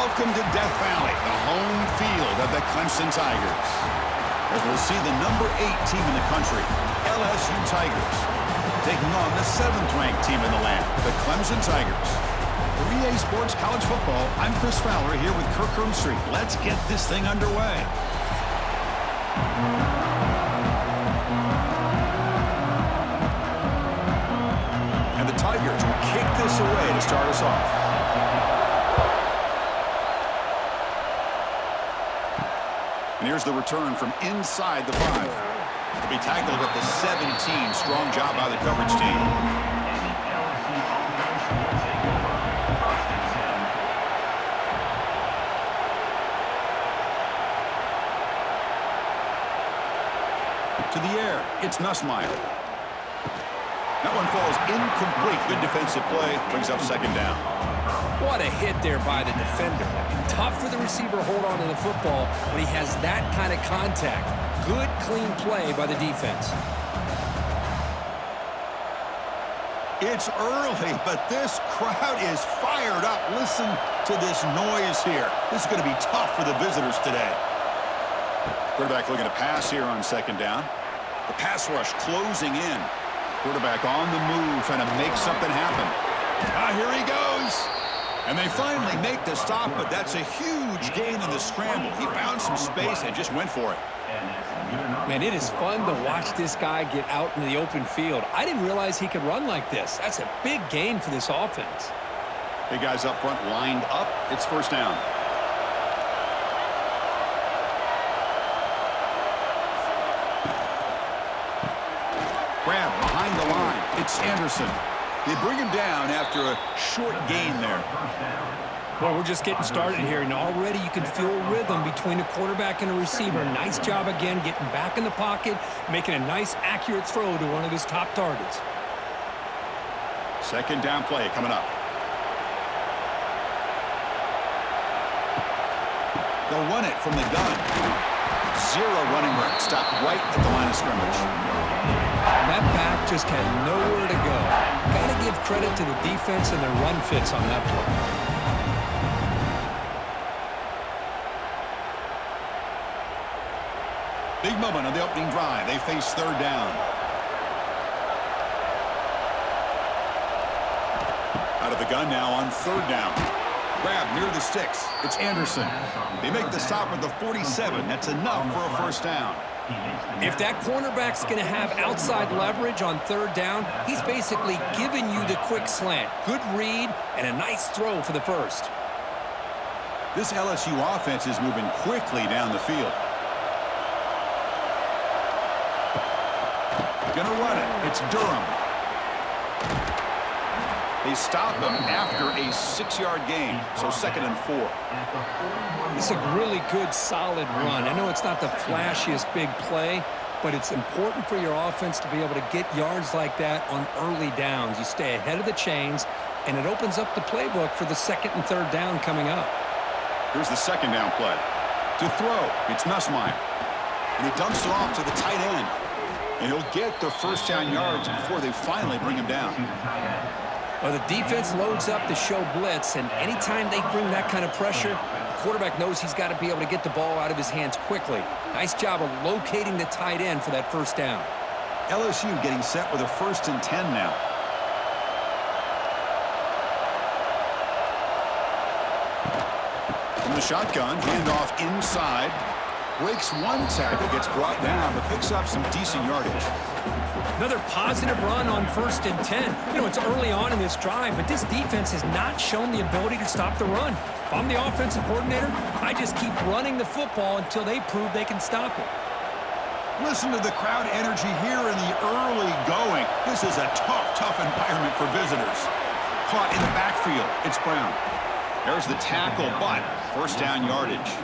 Welcome to Death Valley, the home field of the Clemson Tigers. As we'll see the number 8 team in the country, LSU Tigers, taking on the 7th-ranked team in the land, the Clemson Tigers. For EA Sports College Football, I'm Chris Fowler here with Kirk Street. Let's get this thing underway. And the Tigers will kick this away to start us off. And here's the return from inside the 5. To be tackled at the 17. Strong job by the coverage team. To the air, it's Nussmeier. That one falls incomplete. Good defensive play. Brings up second down. What a hit there by the defender. Tough for the receiver to hold on to the football when he has that kind of contact. Good, clean play by the defense. It's early, but this crowd is fired up. Listen to this noise here. This is going to be tough for the visitors today. Quarterback looking to pass here on second down. The pass rush closing in. Quarterback on the move, trying to make something happen. Here he goes. And they finally make the stop, but that's a huge gain in the scramble. He found some space and just went for it. Man, it is fun to watch this guy get out in the open field. I didn't realize he could run like this. That's a big gain for this offense. Big guys up front lined up. It's first down. Grab behind the line. It's Anderson. They bring him down after a short gain there. Well, we're just getting started here, and already you can feel rhythm between the quarterback and the receiver. Nice job again getting back in the pocket, making a nice, accurate throw to one of his top targets. Second down play coming up. They'll run it from the gun. Zero running room. Stopped right at the line of scrimmage. That back just had nowhere to go. Got to give credit to the defense and their run fits on that play. Big moment on the opening drive. They face third down. Out of the gun now on third down. Grab near the sticks. It's Anderson. They make the stop at the 47. That's enough for a first down. If that cornerback's going to have outside leverage on third down, he's basically giving you the quick slant. Good read and a nice throw for the first. This LSU offense is moving quickly down the field. Gonna run it. It's Durham. They stop him after a 6-yard gain, so 2nd and 4. It's a really good, solid run. I know it's not the flashiest big play, but it's important for your offense to be able to get yards like that on early downs. You stay ahead of the chains, and it opens up the playbook for the 2nd and 3rd down coming up. Here's the second down play. To throw, it's Nussmeier. And he dumps it off to the tight end. And he'll get the first down yards before they finally bring him down. Well, the defense loads up to show blitz, and anytime they bring that kind of pressure, the quarterback knows he's got to be able to get the ball out of his hands quickly. Nice job of locating the tight end for that first down. LSU getting set with a 1st and 10 now. From the shotgun, handoff inside. Breaks one tackle, gets brought down, but picks up some decent yardage. Another positive run on 1st and 10. You know, it's early on in this drive, but this defense has not shown the ability to stop the run. If I'm the offensive coordinator, I just keep running the football until they prove they can stop it. Listen to the crowd energy here in the early going. This is a tough environment for visitors. Caught in the backfield. It's Brown. There's the tackle, but first down yardage.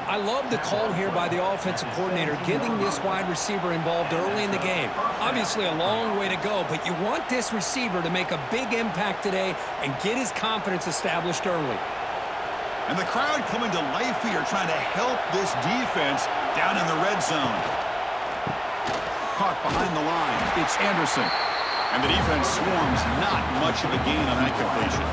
I love the call here by the offensive coordinator, getting this wide receiver involved early in the game. Obviously a long way to go, but you want this receiver to make a big impact today and get his confidence established early. And the crowd coming to life here, trying to help this defense down in the red zone. Caught behind the line. It's Anderson. And the defense swarms. Not much of a gain on that completion.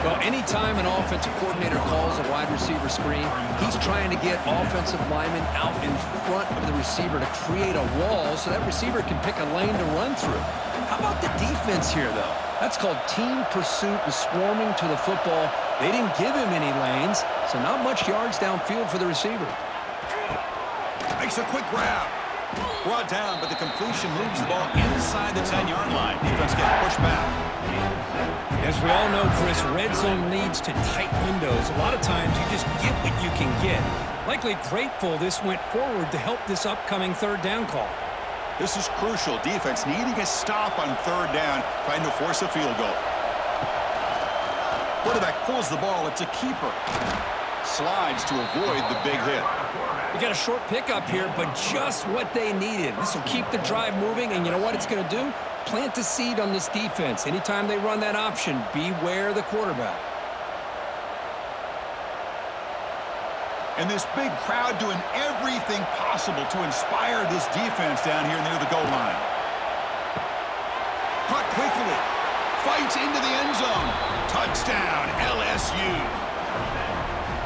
Well, anytime an offensive coordinator calls a wide receiver screen, he's trying to get offensive linemen out in front of the receiver to create a wall so that receiver can pick a lane to run through. How about the defense here, though? That's called team pursuit and swarming to the football. They didn't give him any lanes, so not much yards downfield for the receiver. Makes a quick grab. Brought down, but the completion moves the ball inside the 10-yard line. Defense getting pushed back. As we all know, Chris, red zone leads to tight windows. A lot of times you just get what you can get. Likely grateful this went forward to help this upcoming third down call. This is crucial. Defense needing a stop on third down, trying to force a field goal. Quarterback pulls the ball. It's a keeper. Slides to avoid the big hit. We got a short pickup here, but just what they needed. This will keep the drive moving, and you know what it's going to do? Plant the seed on this defense. Anytime they run that option, beware the quarterback. And this big crowd doing everything possible to inspire this defense down here near the goal line. Caught quickly. Fights into the end zone. Touchdown, LSU.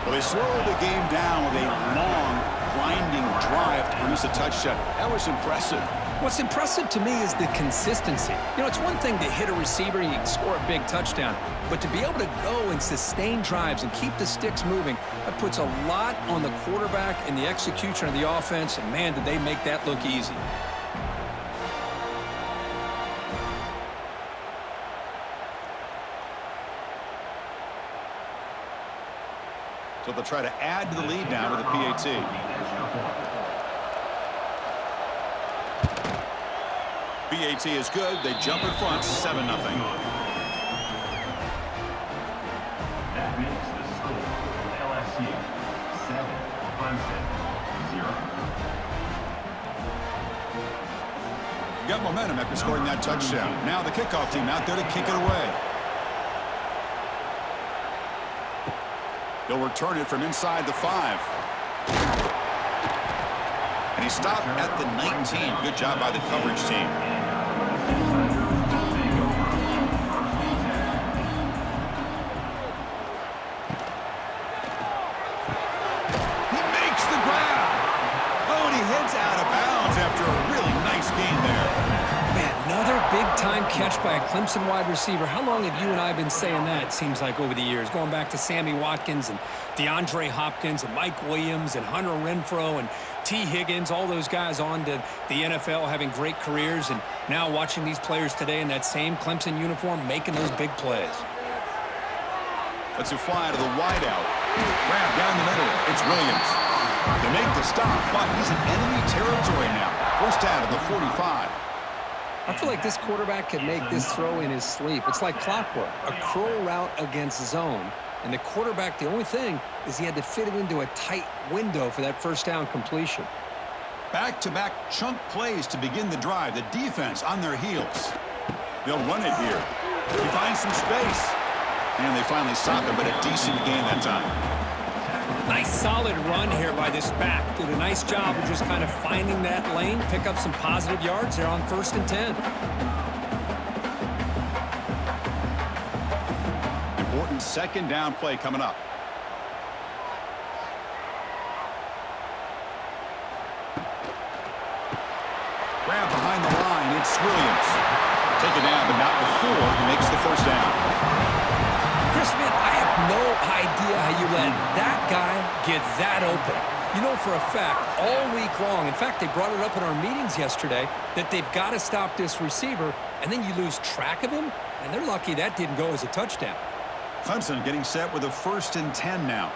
Well, they slowed the game down with a long, grinding drive to produce a touchdown. That was impressive. What's impressive to me is the consistency. You know, it's one thing to hit a receiver and you can score a big touchdown, but to be able to go and sustain drives and keep the sticks moving, that puts a lot on the quarterback and the execution of the offense, and man, did they make that look easy. So they'll try to add to the lead now with a PAT. PAT is good. They jump in front, 7-0. That makes the score LSU 7, Clemson 0. Got momentum after scoring that touchdown. Now the kickoff team out there to kick it away. They'll return it from inside the 5. And he stopped at the 19. Good job by the coverage team. He makes the grab. Oh, and he heads out of bounds after a really nice gain there. Man, another big-time catch by a Clemson wide receiver. How long have you and I been saying that, it seems like, over the years? Going back to Sammy Watkins and DeAndre Hopkins and Mike Williams and Hunter Renfrow and T. Higgins, all those guys on to the NFL having great careers, and now watching these players today in that same Clemson uniform making those big plays. Let's fly to the wideout. Grab down the middle. It's Williams. They make the stop, but he's in enemy territory now. First down to the 45. I feel like this quarterback can make this throw in his sleep. It's like clockwork, a curl route against zone. And the quarterback, the only thing is he had to fit it into a tight window for that first down completion. Back-to-back chunk plays to begin the drive. The defense on their heels. They'll run it here. He finds some space. And they finally stop him, but a decent gain that time. Nice solid run here by this back. Did a nice job of just kind of finding that lane, pick up some positive yards there on 1st and 10. Important second down play coming up. Grab behind the line. It's Williams. Take it down, but not before he makes the first down. Chris, man, I have no idea how you let that guy get that open. You know for a fact, all week long, in fact, they brought it up in our meetings yesterday, that they've got to stop this receiver, and then you lose track of him, and they're lucky that didn't go as a touchdown. Clemson getting set with a 1st and 10 now.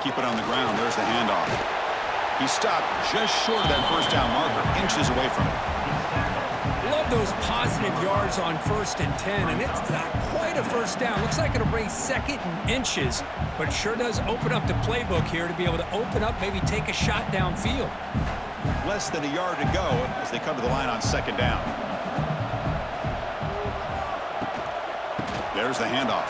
Keep it on the ground. There's the handoff. He stopped just short of that first down marker, inches away from it. Love those positive yards on 1st and 10, and it's not quite a first down. Looks like it'll bring 2nd and inches, but it sure does open up the playbook here to be able to open up, maybe take a shot downfield. Less than a yard to go as they come to the line on 2nd down. There's the handoff.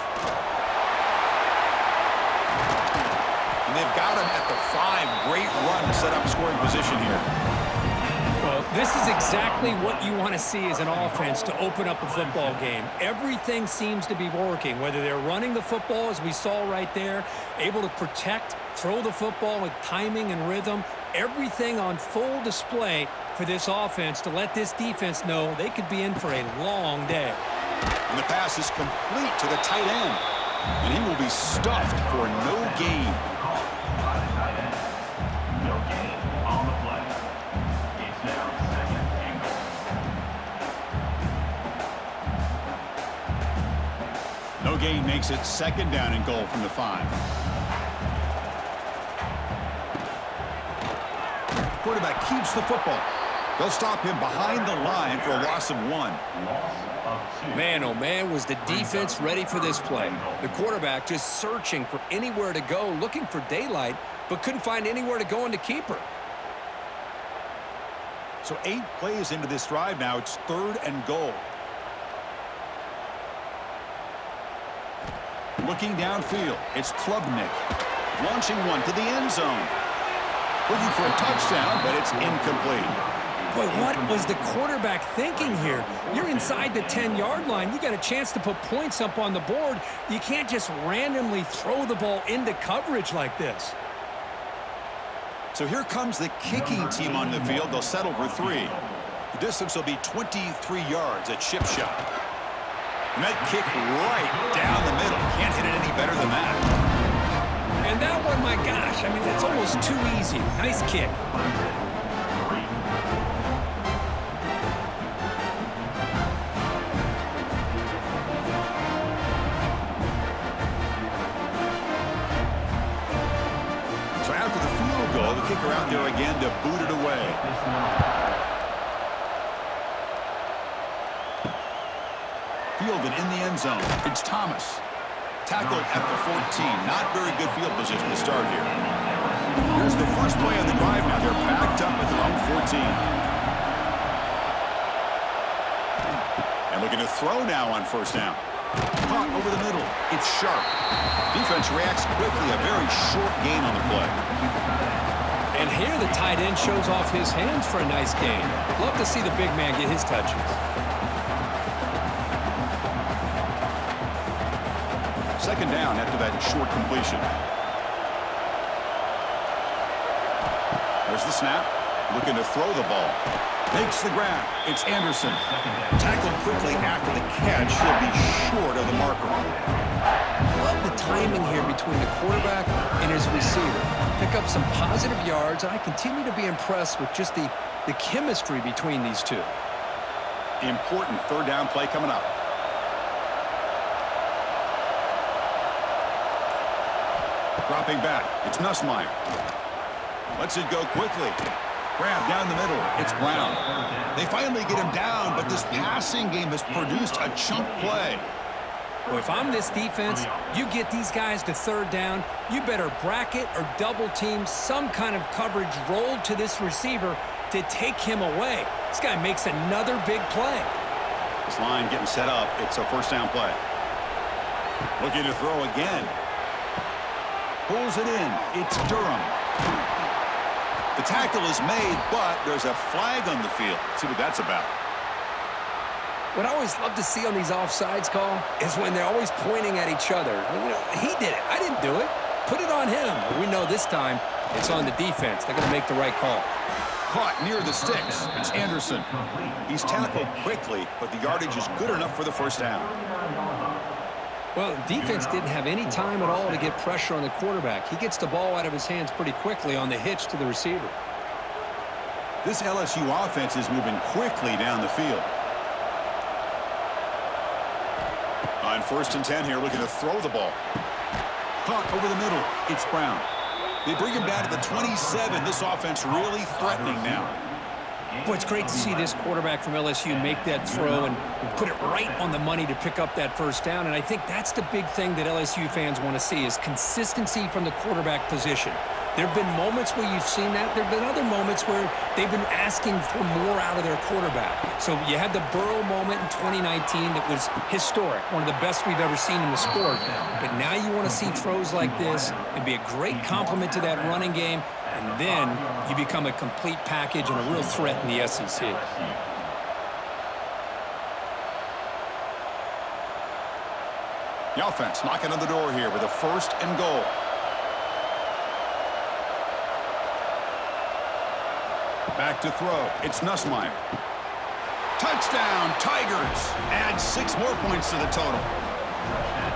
And they've got him at the 5. Great run to set up scoring position here. Well, This is exactly what you want to see as an offense to open up a football game. Everything seems to be working, whether they're running the football, as we saw right there, able to protect, throw the football with timing and rhythm, everything on full display for this offense to let this defense know they could be in for a long day. And the pass is complete to the tight end. And he will be stuffed for no gain. No gain on the play. It's now second and goal. No gain makes it second down and goal from the 5. Quarterback keeps the football. They'll stop him behind the line for a loss of 1. Loss of 2. Man, oh man, was the defense ready for this play. The quarterback just searching for anywhere to go, looking for daylight, but couldn't find anywhere to go into keeper. So 8 plays into this drive now. It's 3rd and goal. Looking downfield, it's Klubnik. Launching one to the end zone. Looking for a touchdown, but it's incomplete. Boy, what was the quarterback thinking here? You're inside the 10-yard line. You got a chance to put points up on the board. You can't just randomly throw the ball into coverage like this. So here comes the kicking team on the field. They'll settle for 3. The distance will be 23 yards at chip shot. And that kick right down the middle. Can't hit it any better than that. And that one, my gosh, I mean, it's almost too easy. Nice kick. So after the field goal, the kicker out there again to boot it away. Fielded in the end zone. It's Thomas. Tackled at the 14. Not very good field position to start here. Here's the first play of the drive now. They're backed up at their own 14. And looking to throw now on first down. Caught over the middle. It's Sharp. Defense reacts quickly. A very short gain on the play. And here the tight end shows off his hands for a nice gain. Love to see the big man get his touches. Second down after that short completion. There's the snap. Looking to throw the ball. Makes the grab. It's Anderson. Tackled quickly after the catch. He'll be short of the marker. Love the timing here between the quarterback and his receiver. Pick up some positive yards, and I continue to be impressed with just the chemistry between these two. Important third down play coming up. Dropping back. It's Nussmeier. Lets it go quickly. Grab down the middle. It's Brown. They finally get him down, but this passing game has produced a chunk play. Well, if I'm this defense, you get these guys to third down, you better bracket or double team some kind of coverage rolled to this receiver to take him away. This guy makes another big play. This line getting set up. It's a first down play. Looking to throw again. Pulls it in. It's Durham. The tackle is made, but there's a flag on the field. Let's see what that's about. What I always love to see on these offsides call is when they're always pointing at each other. You know, he did it. I didn't do it. Put it on him. But we know this time it's on the defense. They're going to make the right call. Caught near the sticks. It's Anderson. He's tackled quickly, but the yardage is good enough for the first down. Well, the defense didn't have any time at all to get pressure on the quarterback. He gets the ball out of his hands pretty quickly on the hitch to the receiver. This LSU offense is moving quickly down the field. On 1st and 10 here, looking to throw the ball. Caught over the middle. It's Brown. They bring him down to the 27. This offense really threatening now. Boy, it's great to see this quarterback from LSU make that throw and put it right on the money to pick up that first down. And I think that's the big thing that LSU fans want to see is consistency from the quarterback position. There have been moments where you've seen that. There have been other moments where they've been asking for more out of their quarterback. So you had the Burrow moment in 2019 that was historic, one of the best we've ever seen in the sport. But now you want to see throws like this and be a great complement to that running game And then you become a complete package and a real threat in the SEC. The offense knocking on the door here with a 1st and goal. Back to throw. It's Nussmeier. Touchdown, Tigers. Add 6 more points to the total.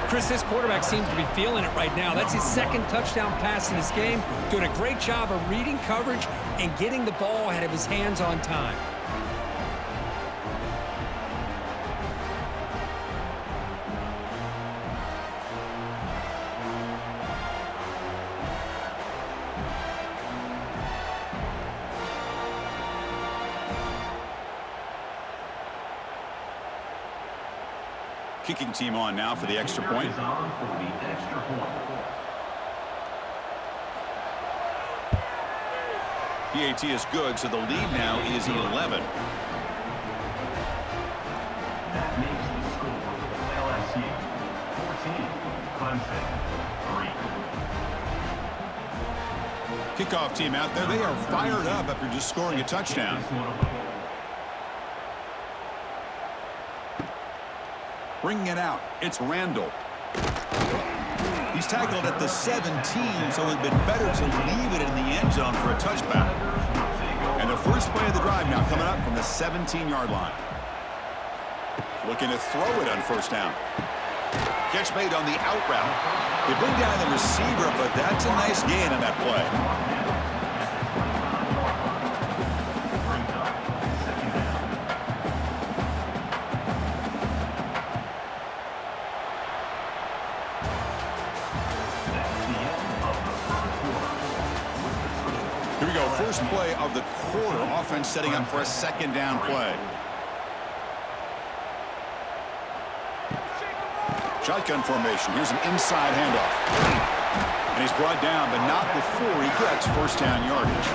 Chris, this quarterback seems to be feeling it right now. That's his 2nd touchdown pass in this game. Doing a great job of reading coverage and getting the ball out of his hands on time. Kicking team on now for the extra point. PAT is good, so the lead now is 11. That makes the score LSU 14, Clemson 3. Kickoff team out there. They are fired up after just scoring a touchdown. Bringing it out, it's Randall. He's tackled at the 17, so it would have been better to leave it in the end zone for a touchback. And the first play of the drive now coming up from the 17-yard line. Looking to throw it on 1st down. Catch made on the out route. They bring down the receiver, but that's a nice gain on that play. First play of the quarter. Offense setting up for a 2nd down play. Shotgun formation. Here's an inside handoff. And he's brought down, but not before he gets 1st down yardage.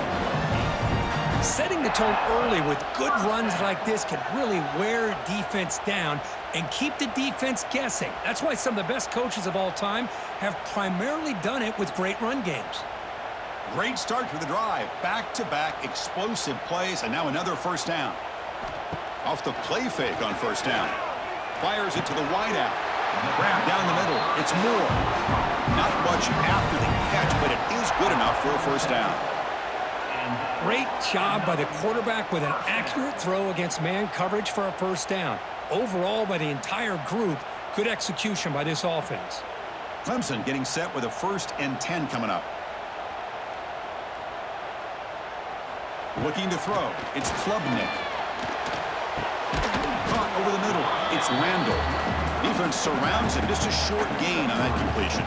Setting the tone early with good runs like this can really wear defense down and keep the defense guessing. That's why some of the best coaches of all time have primarily done it with great run games. Great start to the drive. Back-to-back explosive plays, and now another 1st down. Off the play fake on 1st down. Fires it to the wideout. Grab down the middle. It's Moore. Not much after the catch, but it is good enough for a 1st down. Great job by the quarterback with an accurate throw against man coverage for a 1st down. Overall, by the entire group, good execution by this offense. Clemson getting set with a 1st and 10 coming up. Looking to throw. It's Klubnik. Caught over the middle. It's Randall. Defense surrounds him. Just a short gain on that completion.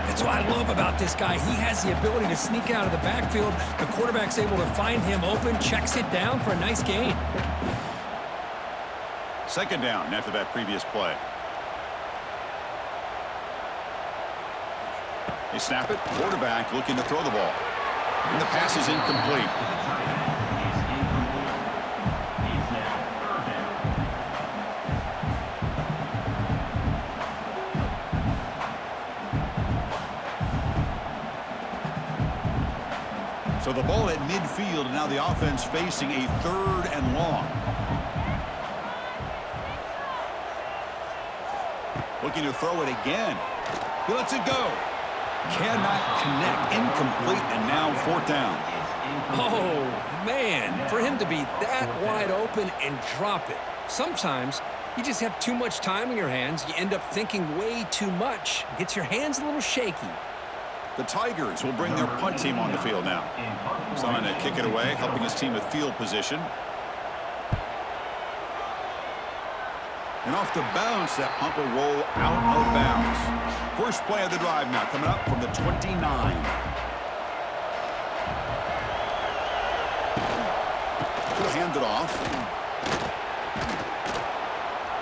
That's what I love about this guy. He has the ability to sneak out of the backfield. The quarterback's able to find him open, checks it down for a nice gain. 2nd down after that previous play. They snap it. Quarterback looking to throw the ball. And the pass is incomplete. So the ball at midfield, and now the offense facing a 3rd and long. Looking to throw it again. He lets it go. Cannot connect. Incomplete, and now 4th down. Oh, man. For him to be that wide open and drop it. Sometimes you just have too much time in your hands. You end up thinking way too much. Gets your hands a little shaky. The Tigers will bring their punt team on the field now. Trying to kick it away, helping his team with field position. And off the bounce, that punt will roll out of bounds. First play of the drive now, coming up from the 29. He'll hand it off.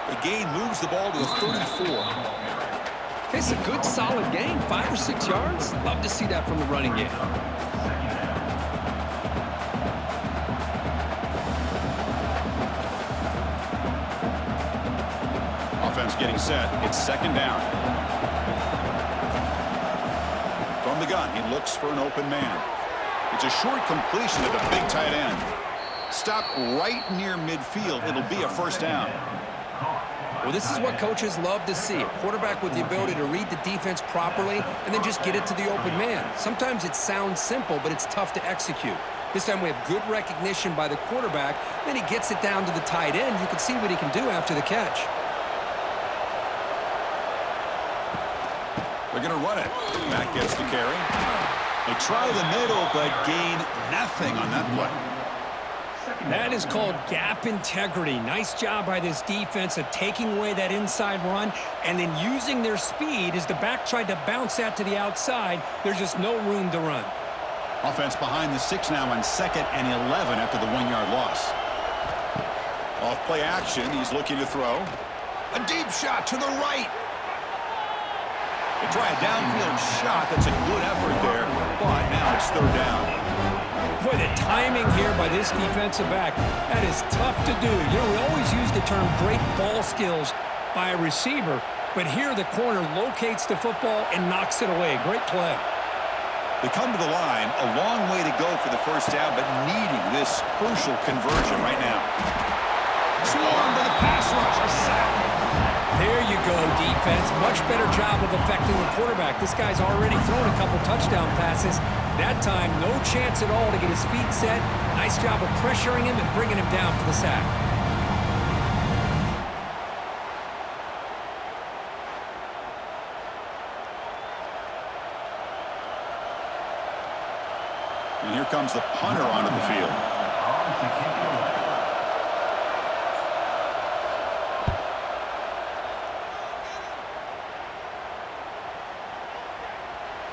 The gain moves the ball to the 34. It's a good, solid game. 5 or 6 yards. Love to see that from the running game. Offense getting set. It's 2nd down. From the gun, he looks for an open man. It's a short completion to the big tight end. Stop right near midfield. It'll be a first down. Well, this is what coaches love to see. A quarterback with the ability to read the defense properly and then just get it to the open man. Sometimes it sounds simple, but it's tough to execute. This time we have good recognition by the quarterback. Then he gets it down to the tight end. You can see what he can do after the catch. They're going to run it. Matt gets the carry. They try the middle, but gain nothing on that play. That is called gap integrity. Nice job by this defense of taking away that inside run and then using their speed as the back tried to bounce that to the outside. There's just no room to run. Offense behind the 6 now on 2nd and 11 after the 1-yard loss. Off play action, he's looking to throw. A deep shot to the right. They try a downfield shot. That's a good effort there, but now it's 3rd down. Boy, the timing here by this defensive back, that is tough to do. You know, we always use the term great ball skills by a receiver, but here the corner locates the football and knocks it away. Great play. They come to the line, a long way to go for the first down, but needing this crucial conversion right now. Swarm to the pass rush, a sack. There you go, defense. Much better job of affecting the quarterback. This guy's already thrown a couple touchdown passes. That time, no chance at all to get his feet set. Nice job of pressuring him and bringing him down for the sack. And here comes the punter onto the field.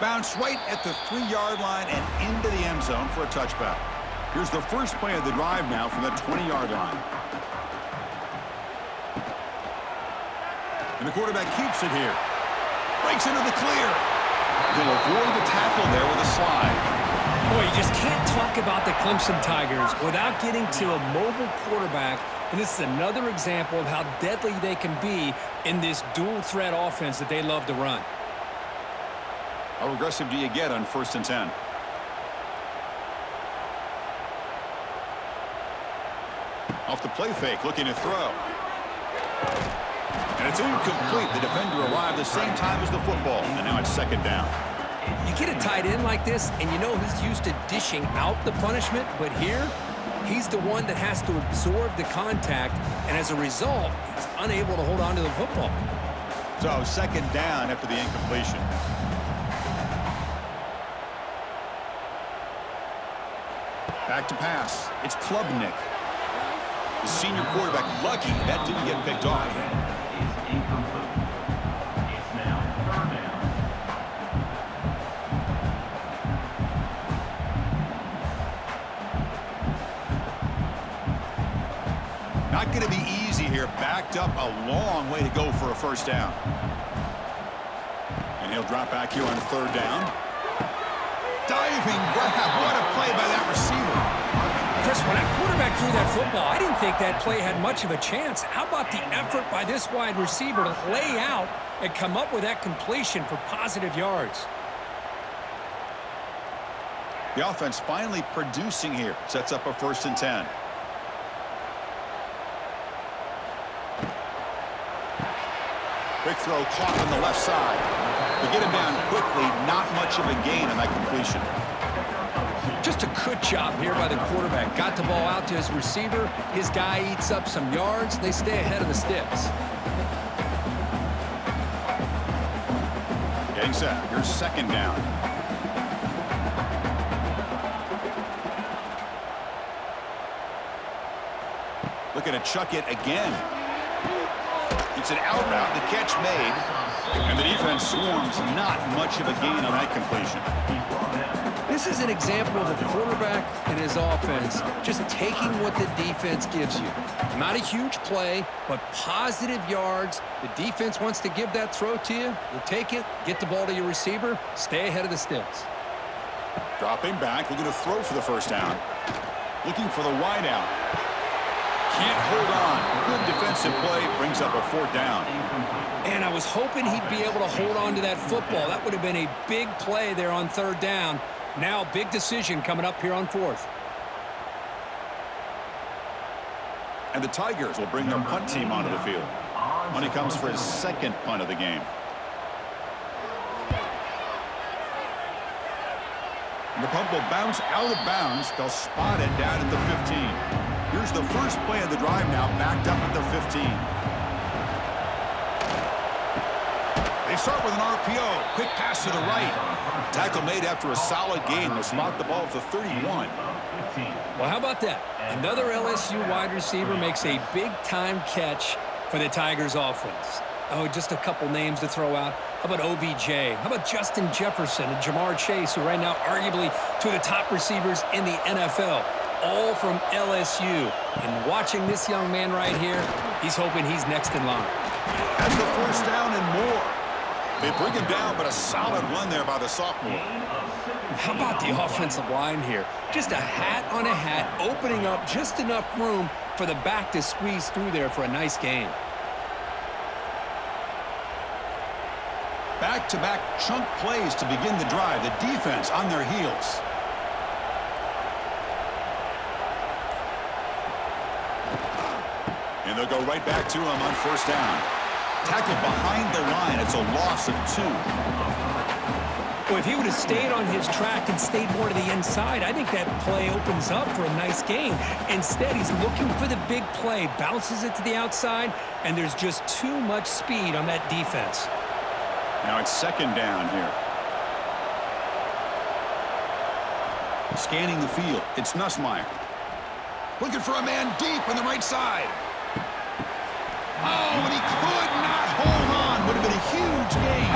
Bounce right at the 3-yard line and into the end zone for a touchback. Here's the first play of the drive now from the 20-yard line. And the quarterback keeps it here. Breaks into the clear. He'll avoid the tackle there with a slide. Boy, you just can't talk about the Clemson Tigers without getting to a mobile quarterback. And this is another example of how deadly they can be in this dual-threat offense that they love to run. How aggressive do you get on 1st and 10? Off the play fake, looking to throw. And it's incomplete. The defender arrived the same time as the football, and now it's 2nd down. You get a tight end like this, and you know he's used to dishing out the punishment, but here, he's the one that has to absorb the contact, and as a result, he's unable to hold on to the football. So 2nd down after the incompletion. Back to pass. It's Klubnik. The senior quarterback lucky that didn't get picked off. Is incomplete. It's now 3rd down. Not going to be easy here. Backed up a long way to go for a first down. And he'll drop back here on 3rd down. Diving grab. What a play by that receiver. Chris, when that quarterback threw that football, I didn't think that play had much of a chance. How about the effort by this wide receiver to lay out and come up with that completion for positive yards? The offense finally producing here. Sets up a 1st and 10. Quick throw caught on the left side. They get him down quickly. Not much of a gain on that completion. Just a good job here by the quarterback. Got the ball out to his receiver. His guy eats up some yards. They stay ahead of the sticks. Getting set. Here's 2nd down. Looking to chuck it again. It's an out route. The catch made. And the defense swarms. Not much of a gain on that completion. This is an example of a quarterback and his offense just taking what the defense gives you. Not a huge play, but positive yards. The defense wants to give that throw to you. You take it, get the ball to your receiver, stay ahead of the sticks. Dropping back, looking to throw for the first down. Looking for the wide out. Can't hold on. Good defensive play, brings up a 4th down. And I was hoping he'd be able to hold on to that football. That would have been a big play there on 3rd down. Now, big decision coming up here on 4th. And the Tigers will bring their punt team onto the field. Money comes for his second punt of the game. And the punt will bounce out of bounds. They'll spot it down at the 15. Here's the first play of the drive now, backed up at the 15. They start with an RPO. Quick pass to the right. Tackle made after a solid gain. They'll spot the ball at the 31. Well, how about that? Another LSU wide receiver makes a big-time catch for the Tigers offense. Oh, just a couple names to throw out. How about OBJ? How about Justin Jefferson and Jamar Chase, who right now arguably two of the top receivers in the NFL, all from LSU. And watching this young man right here, he's hoping he's next in line. That's the first down and more. They bring him down, but a solid run there by the sophomore. How about the offensive line here? Just a hat on a hat, opening up just enough room for the back to squeeze through there for a nice gain. Back-to-back chunk plays to begin the drive. The defense on their heels. And they'll go right back to him on first down. Tackled behind the line. It's a loss of 2. Well, if he would have stayed on his track and stayed more to the inside, I think that play opens up for a nice gain. Instead, he's looking for the big play, bounces it to the outside, and there's just too much speed on that defense. Now it's second down here. Scanning the field, it's Nussmeier. Looking for a man deep on the right side. Oh, and he could not hold on. Would have been a huge gain.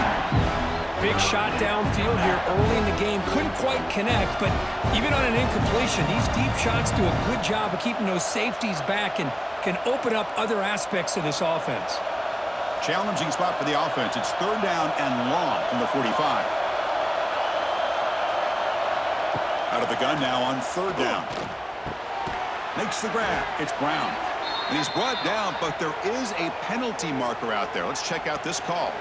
Big shot downfield here early in the game. Couldn't quite connect, but even on an incompletion, these deep shots do a good job of keeping those safeties back and can open up other aspects of this offense. Challenging spot for the offense. It's third down and long from the 45. Out of the gun now on third down. Makes the grab. It's Brown. And he's brought down, but there is a penalty marker out there. Let's check out this call.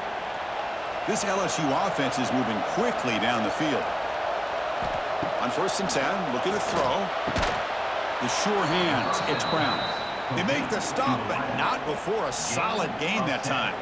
This LSU offense is moving quickly down the field. On first and 10, looking to throw. The sure hands. It's Brown. They make the stop, but not before a solid gain that time.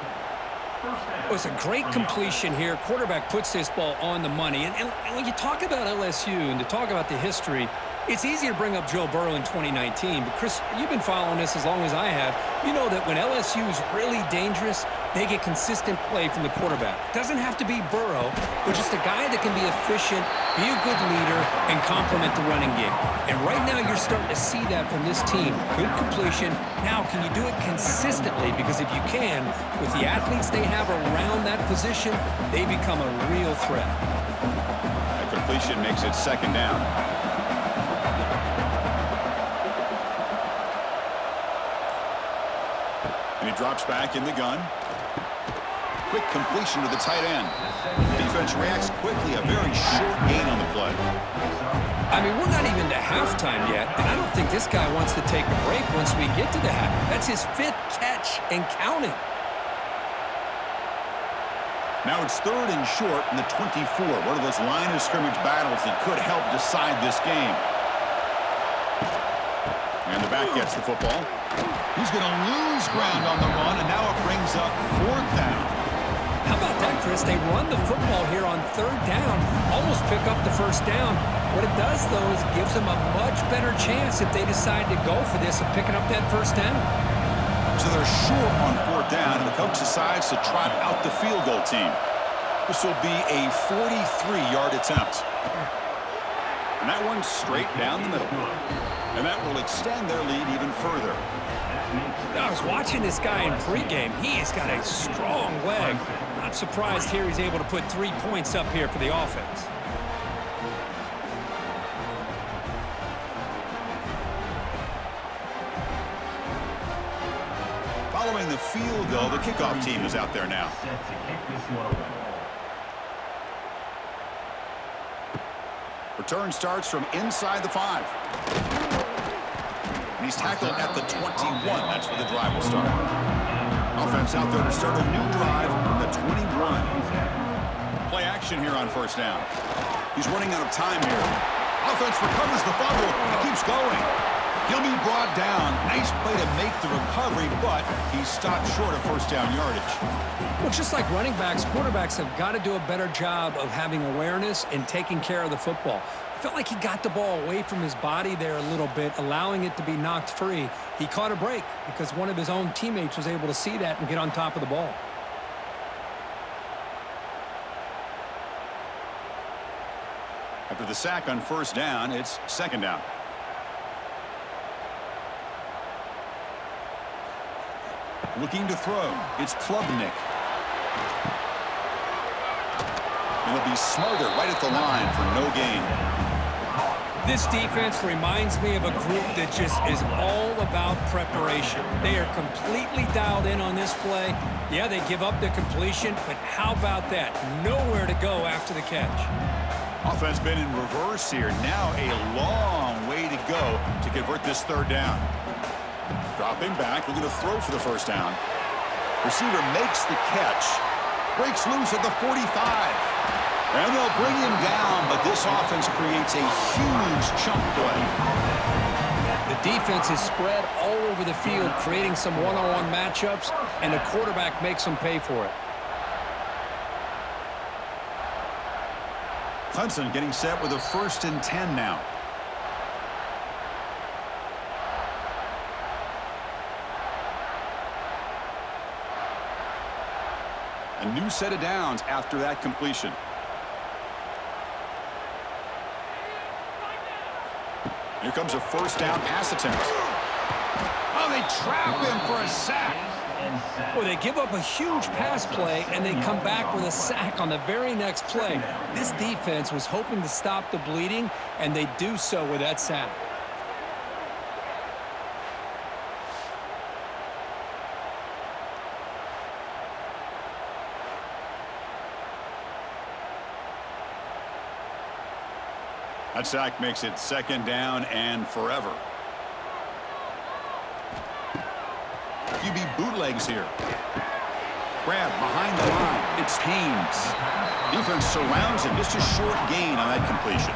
It was a great completion here. Quarterback puts this ball on the money. And when you talk about LSU and to talk about the history, it's easy to bring up Joe Burrow in 2019. But, Chris, you've been following this as long as I have. You know that when LSU is really dangerous, they get consistent play from the quarterback. Doesn't have to be Burrow, but just a guy that can be efficient, be a good leader, and complement the running game. And right now you're starting to see that from this team. Good completion. Now, can you do it consistently? Because if you can, with the athletes they have around that position, they become a real threat. That completion makes it second down. And he drops back in the gun. Quick completion to the tight end. Defense reacts quickly. A very short gain on the play. I mean, we're not even to halftime yet, and I don't think this guy wants to take a break once we get to the half. That's his 5th catch and counting. Now it's third and short in the 24. One of those line of scrimmage battles that could help decide this game. And the back gets the football. He's going to lose ground on the run, and now it brings up fourth down. How about that, Chris? They run the football here on third down, almost pick up the first down. What it does, though, is it gives them a much better chance if they decide to go for this of picking up that first down. So they're short on fourth down, and the coach decides to trot out the field goal team. This will be a 43-yard attempt. And that one's straight down the middle. And that will extend their lead even further. I was watching this guy in pregame. He has got a strong leg. Not surprised here he's able to put 3 points up here for the offense. Following the field goal, the kickoff team is out there now. Return starts from inside the 5. And he's tackled at the 21. That's where the drive will start. Offense out there to start a new drive from the 21. Play action here on first down. He's running out of time here. Offense recovers the fumble and keeps going. He'll be brought down. Nice play to make the recovery, but he stopped short of first down yardage. Well, just like running backs, quarterbacks have got to do a better job of having awareness and taking care of the football. I felt like he got the ball away from his body there a little bit, allowing it to be knocked free. He caught a break because one of his own teammates was able to see that and get on top of the ball. After the sack on first down, it's second down. Looking to throw. It's Klubnik. And he'll be smarter right at the line for no gain. This defense reminds me of a group that just is all about preparation. They are completely dialed in on this play. Yeah, they give up the completion, but how about that? Nowhere to go after the catch. Offense been in reverse here. Now a long way to go to convert this third down. Dropping back, looking to throw for the first down. Receiver makes the catch. Breaks loose at the 45. And they'll bring him down, but this offense creates a huge chunk play. The defense is spread all over the field, creating some one-on-one matchups, and the quarterback makes them pay for it. Clemson getting set with a 1st and 10 now. A new set of downs after that completion. Here comes a first down pass attempt. Oh, they trap him for a sack. Well, they give up a huge pass play, and they come back with a sack on the very next play. This defense was hoping to stop the bleeding, and they do so with that sack. That sack makes it second down and forever. QB bootlegs here. Grab behind the line. It's Haynes. Defense surrounds him. Just a short gain on that completion.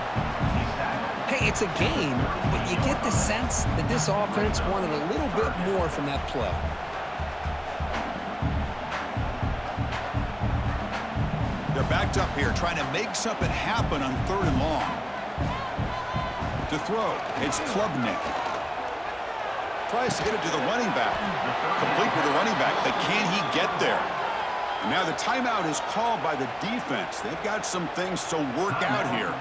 Hey, it's a game, but you get the sense that this offense wanted a little bit more from that play. They're backed up here trying to make something happen on 3rd and long. To throw, it's Klubnik. Tries to get it to the running back. Complete with the running back, but can he get there? And now the timeout is called by the defense. They've got some things to work out here.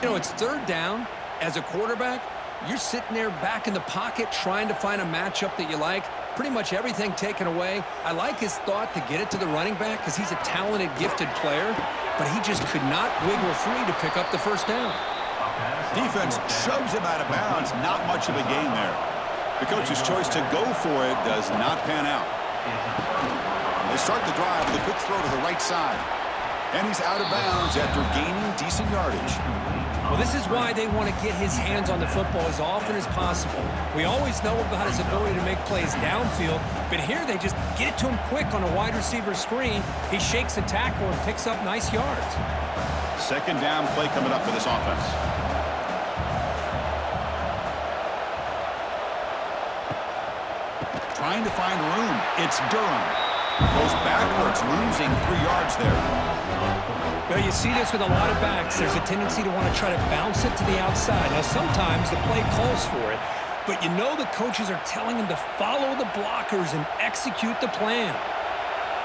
You know, it's 3rd down. As a quarterback, you're sitting there back in the pocket trying to find a matchup that you like. Pretty much everything taken away. I like his thought to get it to the running back because he's a talented, gifted player, but he just could not wiggle free to pick up the first down. Defense shoves him out of bounds. Not much of a gain there. The coach's choice to go for it does not pan out. They start the drive with a quick throw to the right side. And he's out of bounds after gaining decent yardage. Well, this is why they want to get his hands on the football as often as possible. We always know about his ability to make plays downfield, but here they just get it to him quick on a wide receiver screen. He shakes the tackle and picks up nice yards. Second down play coming up for this offense. Trying to find room. It's Durham. Goes backwards, losing 3 yards there. Well, you see this with a lot of backs. There's a tendency to want to try to bounce it to the outside. Now, sometimes the play calls for it, but you know the coaches are telling them to follow the blockers and execute the plan.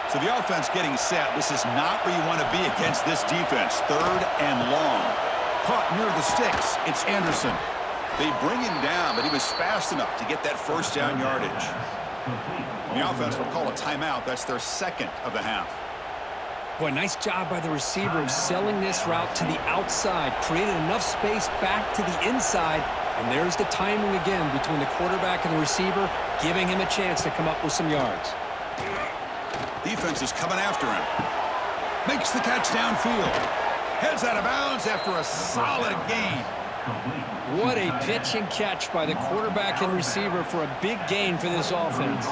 So the offense getting set. This is not where you want to be against this defense. 3rd and long. Caught near the sticks. It's Anderson. They bring him down, but he was fast enough to get that first down yardage. The offense will call a timeout. That's their 2nd of the half. Boy, nice job by the receiver of selling this route to the outside. Created enough space back to the inside. And there's the timing again between the quarterback and the receiver, giving him a chance to come up with some yards. Defense is coming after him. Makes the catch downfield. Heads out of bounds after a solid gain. What a pitch and catch by the quarterback and receiver for a big gain for this offense.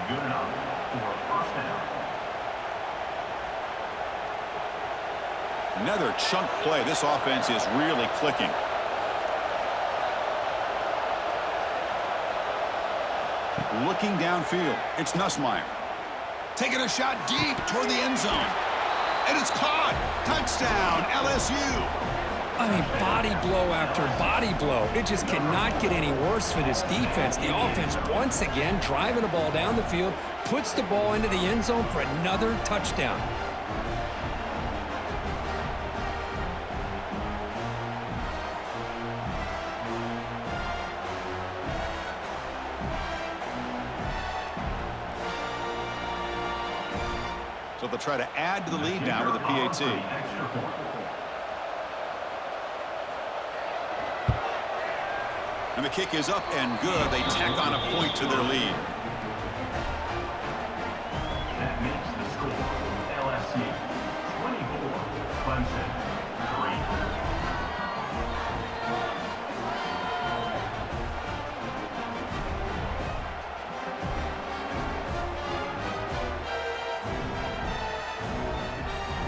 Good enough for a first down. Another chunk play. This offense is really clicking. Looking downfield, it's Nussmeier. Taking a shot deep toward the end zone. And it's caught. Touchdown, LSU. I mean, body blow after body blow. It just cannot get any worse for this defense. The offense, once again, driving the ball down the field, puts the ball into the end zone for another touchdown. So they'll try to add to the lead now with a PAT. And the kick is up and good. They tack on a point to their lead. That makes the score LSU 24, Clemson 3.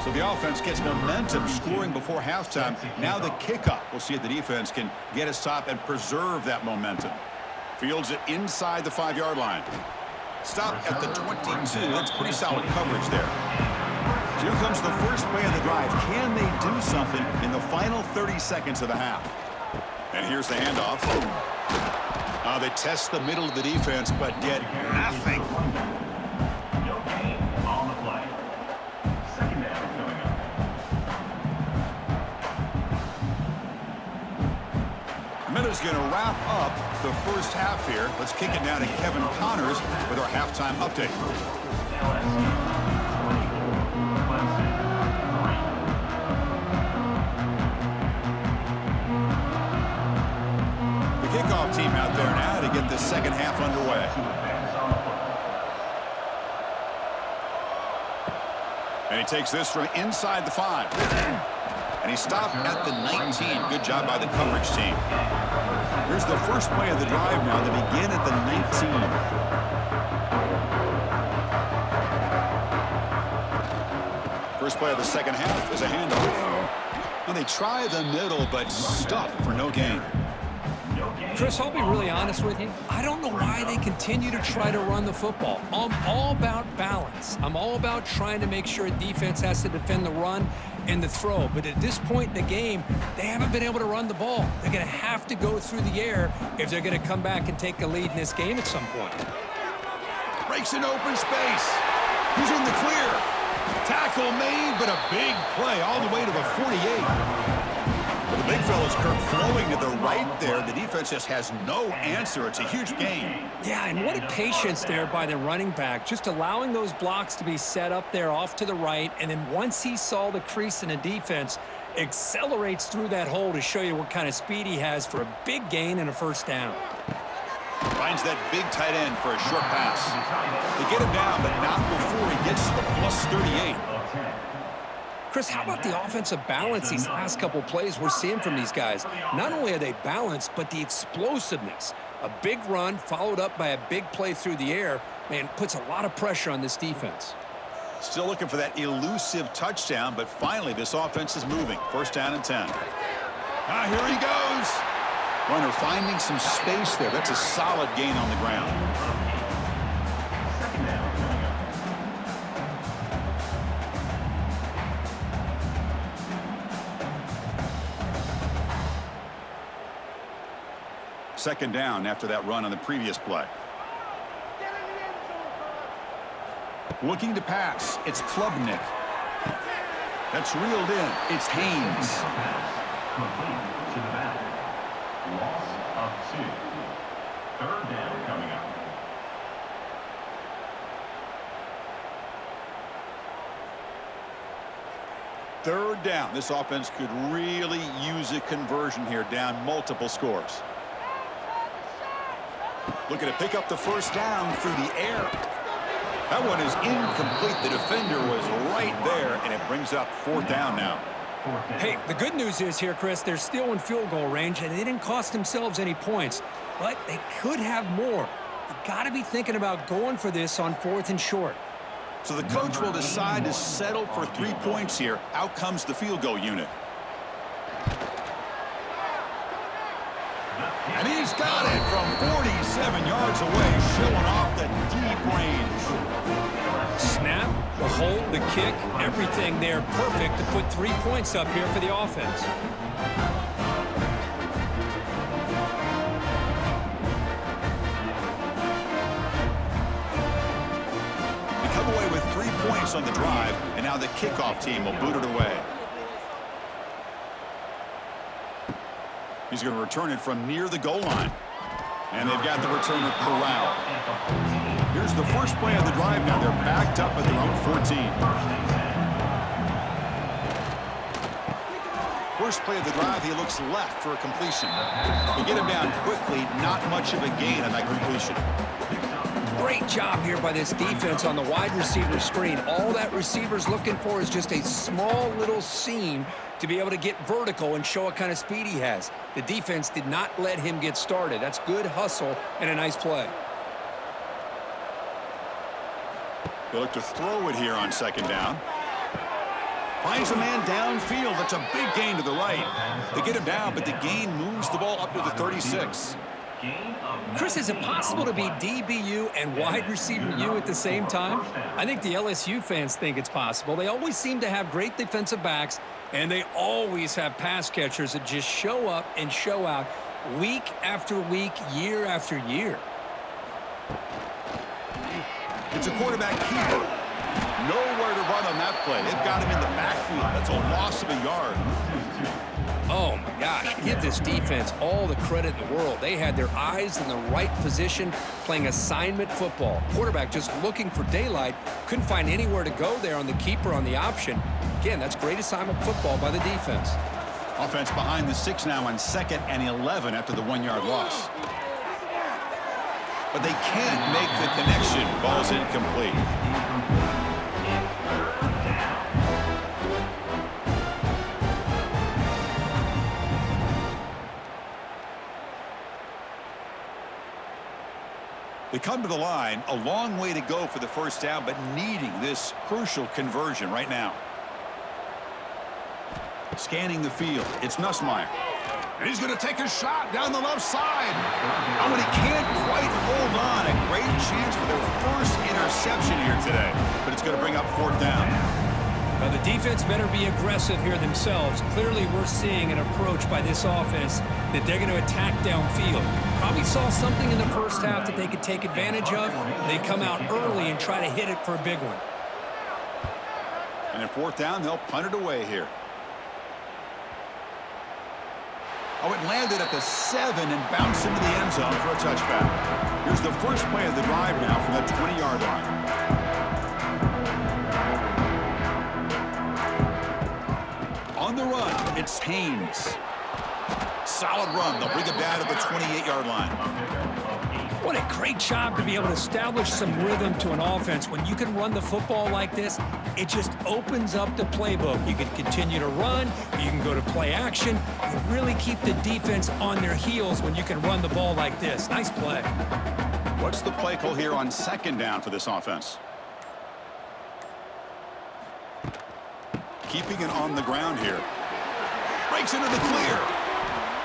So the offense gets momentum, scoring before halftime. Now the kickoff. We'll see if the defense can get a stop and preserve that momentum. Fields it inside the 5-yard line. Stop at the 22. That's pretty solid coverage there. Here comes the first play of the drive. Can they do something in the final 30 seconds of the half? And here's the handoff. They test the middle of the defense, but get nothing. No gain on the play. Second down coming up. A minute's going to wrap up the first half here. Let's kick it now to Kevin Connors with our halftime update. LSU 24, Clemson 3. The kickoff team out there now to get the second half underway. And he takes this from inside the 5. And he stopped at the 19. Good job by the coverage team. Here's the first play of the drive now. They begin at the 19. First play of the second half is a handoff. And they try the middle, but stuffed for no gain. Chris, I'll be really honest with you. I don't know why they continue to try to run the football. I'm all about balance. I'm all about trying to make sure defense has to defend the run and the throw. But at this point in the game, they haven't been able to run the ball. They're going to have to go through the air if they're going to come back and take a lead in this game at some point. Breaks an open space. He's in the clear. Tackle made, but a big play all the way to the 48. The big fella's Kirk flowing to the right there. The defense just has no answer. It's a huge gain. Yeah, and what a patience there by the running back, just allowing those blocks to be set up there off to the right, and then once he saw the crease in the defense, accelerates through that hole to show you what kind of speed he has for a big gain and a first down. Finds that big tight end for a short pass. They get him down, but not before he gets to the plus 38. Chris, how about the offensive balance these last couple plays we're seeing from these guys? Not only are they balanced, but the explosiveness. A big run followed up by a big play through the air, man, puts a lot of pressure on this defense. Still looking for that elusive touchdown, but finally this offense is moving. First down and 10. Here he goes. Runner finding some space there. That's a solid gain on the ground. Second down coming up. Second down after that run on the previous play. Looking to pass. It's Klubnik. That's reeled in. It's Haynes. Complete to the back. Loss of 2. Third down coming up. Third down. This offense could really use a conversion here, down multiple scores. Looking to pick up the first down through the air. That one is incomplete. The defender was right there, and it brings up fourth down now. Hey, the good news is here, Chris, they're still in field goal range, and they didn't cost themselves any points, but they could have more. You got to be thinking about going for this on 4th and short. So the coach will decide to settle for 3 points here. Out comes the field goal unit. And he's got it from 47 yards away, showing off the deep range. Snap, the hold, the kick, everything there perfect to put 3 points up here for the offense. They come away with 3 points on the drive, and now the kickoff team will boot it away. He's going to return it from near the goal line. And they've got the returner corralled. Here's the first play of the drive now. They're backed up at their own 14. First play of the drive, he looks left for a completion. They get him down quickly, not much of a gain on that completion. Great job here by this defense on the wide receiver screen. All that receiver's looking for is just a small little seam to be able to get vertical and show what kind of speed he has. The defense did not let him get started. That's good hustle and a nice play. They look to throw it here on second down. Finds a man downfield. That's a big gain to the right. They get him down, but the gain moves the ball up to the 36. Chris, is it possible to be DBU and wide receiver U at the same time? I think the LSU fans think it's possible. They always seem to have great defensive backs, and they always have pass catchers that just show up and show out week after week, year after year. It's a quarterback keeper. Nowhere to run on that play. They've got him in the backfield. That's a loss of a yard. Oh, my gosh. Give this defense all the credit in the world. They had their eyes in the right position playing assignment football. Quarterback just looking for daylight. Couldn't find anywhere to go there on the keeper on the option. Again, that's great assignment football by the defense. Offense behind the 6 now on 2nd and 11 after the 1-yard loss. But they can't make the connection. Ball's incomplete. They come to the line, a long way to go for the first down, but needing this crucial conversion right now. Scanning the field, it's Nussmeier. And he's going to take a shot down the left side. Oh, and he can't quite hold on. A great chance for their first interception here today, but it's going to bring up 4th down. Now, the defense better be aggressive here themselves. Clearly, we're seeing an approach by this offense that they're going to attack downfield. Probably saw something in the first half that they could take advantage of. They come out early and try to hit it for a big one. And at 4th down, they'll punt it away here. Oh, it landed at the 7 and bounced into the end zone for a touchback. Here's the first play of the drive now from the 20-yard line. On the run, it's Haynes. Solid run. They'll bring it down to the 28-yard line. What a great job to be able to establish some rhythm to an offense. When you can run the football like this, it just opens up the playbook. You can continue to run. You can go to play action. You really keep the defense on their heels when you can run the ball like this. Nice play. What's the play call here on 2nd down for this offense? Keeping it on the ground here. Breaks into the clear.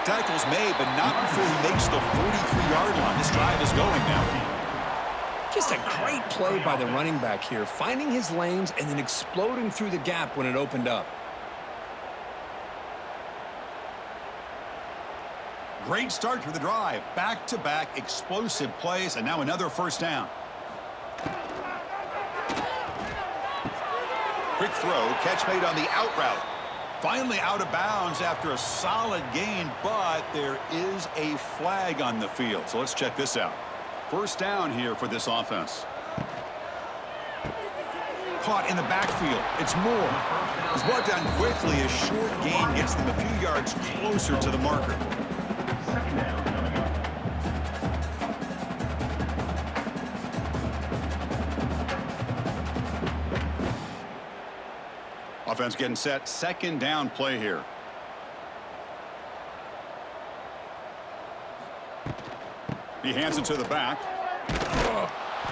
Tackle's made, but not before he makes the 43-yard line. This drive is going now. Just a great play by the running back here, finding his lanes and then exploding through the gap when it opened up. Great start to the drive. Back-to-back explosive plays, and now another first down. Quick throw, catch made on the out route. Finally out of bounds after a solid gain, but there is a flag on the field. So let's check this out. First down here for this offense. Caught in the backfield. It's Moore. It's brought down quickly. A short gain gets them a few yards closer to the marker. Offense getting set. 2nd down play here. He hands it to the back.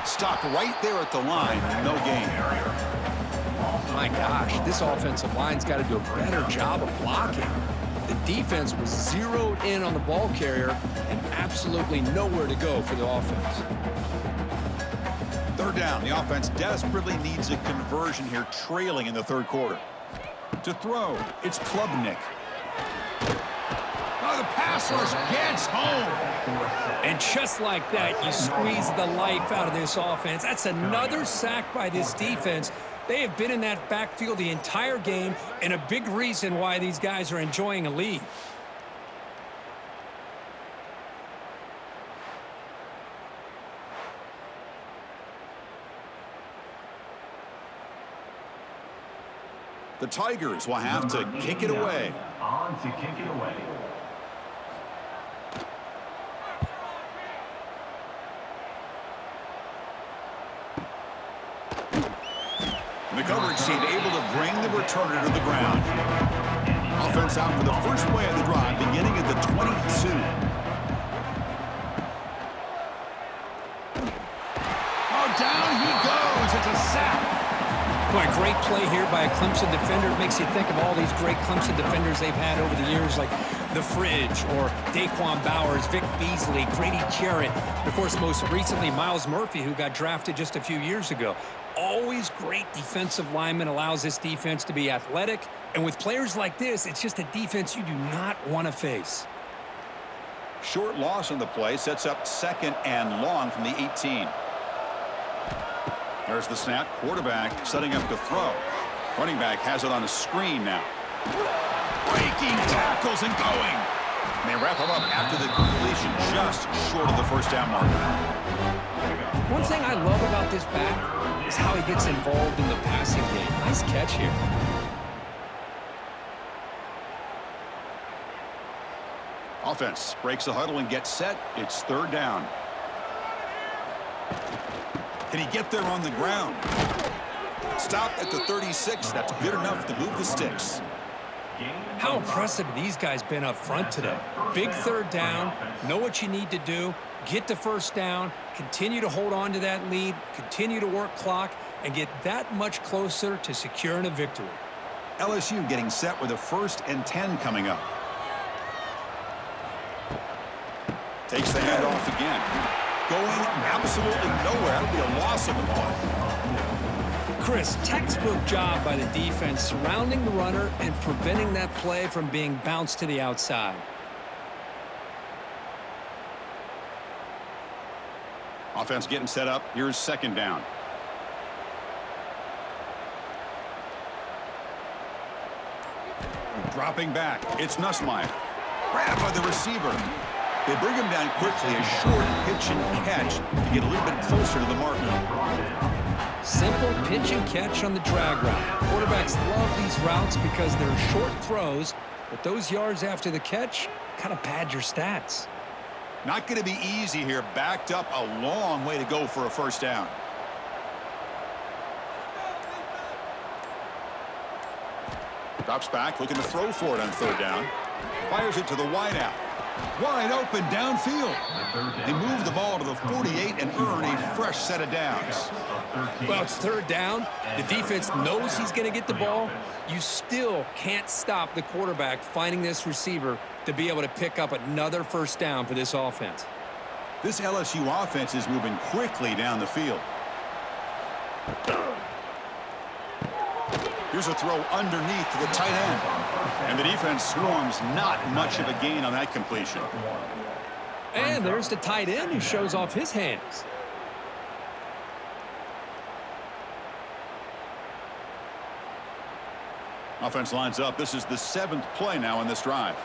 Stopped right there at the line. No gain. My gosh, this offensive line's got to do a better job of blocking. The defense was zeroed in on the ball carrier and absolutely nowhere to go for the offense. Third down. The offense desperately needs a conversion here, trailing in the third quarter. To throw, it's Klubnik. Oh, the pass rush gets home. And just like that, you squeeze the life out of this offense. That's another sack by this defense. They have been in that backfield the entire game, and a big reason why these guys are enjoying a lead. The Tigers will have to kick it away. On to kick it away. The coverage team able to bring the returner to the ground. Offense out for the first play of the drive, beginning at the 22. Oh, down he goes. It's a sack. Boy, great play here by a Clemson defender. It makes you think of all these great Clemson defenders they've had over the years, like The Fridge or Daquan Bowers, Vic Beasley, Grady Jarrett, and of course, most recently, Miles Murphy, who got drafted just a few years ago. Always great defensive lineman, allows this defense to be athletic. And with players like this, it's just a defense you do not want to face. Short loss on the play sets up second and long from the 18. There's the snap. Quarterback setting up to throw. Running back has it on a screen now. Breaking tackles and going. And they wrap him up after the completion, just short of the first down marker. One thing I love about this back is how he gets involved in the passing game. Nice catch here. Offense breaks the huddle and gets set. It's third down. Can he get there on the ground? Stop at the 36. That's good enough to move the sticks. How impressive these guys been up front today. Big third down. Know what you need to do. Get the first down. Continue to hold on to that lead. Continue to work clock and get that much closer to securing a victory. LSU getting set with a 1st and 10 coming up. Takes the handoff again. Going absolutely nowhere. That'll be a loss of the ball. Chris, textbook job by the defense surrounding the runner and preventing that play from being bounced to the outside. Offense getting set up. Here's second down. Dropping back. It's Nussmeier. Grabbed by the receiver. They bring him down quickly. A short pitch and catch to get a little bit closer to the marker. Simple pitch and catch on the drag route. Quarterbacks love these routes because they're short throws, but those yards after the catch kind of pad your stats. Not going to be easy here. Backed up a long way to go for a first down. Drops back, looking to throw for it on third down. Fires it to the wideout. Wide open downfield. They move the ball to the 48 and earn a fresh set of downs. Well, it's third down. The defense knows he's going to get the ball. You still can't stop the quarterback finding this receiver to be able to pick up another first down for this offense. This LSU offense is moving quickly down the field. Here's a throw underneath to the tight end. And the defense swarms not much of a gain on that completion. And there's the tight end who shows off his hands. Offense lines up. This is the 7th play now in this drive.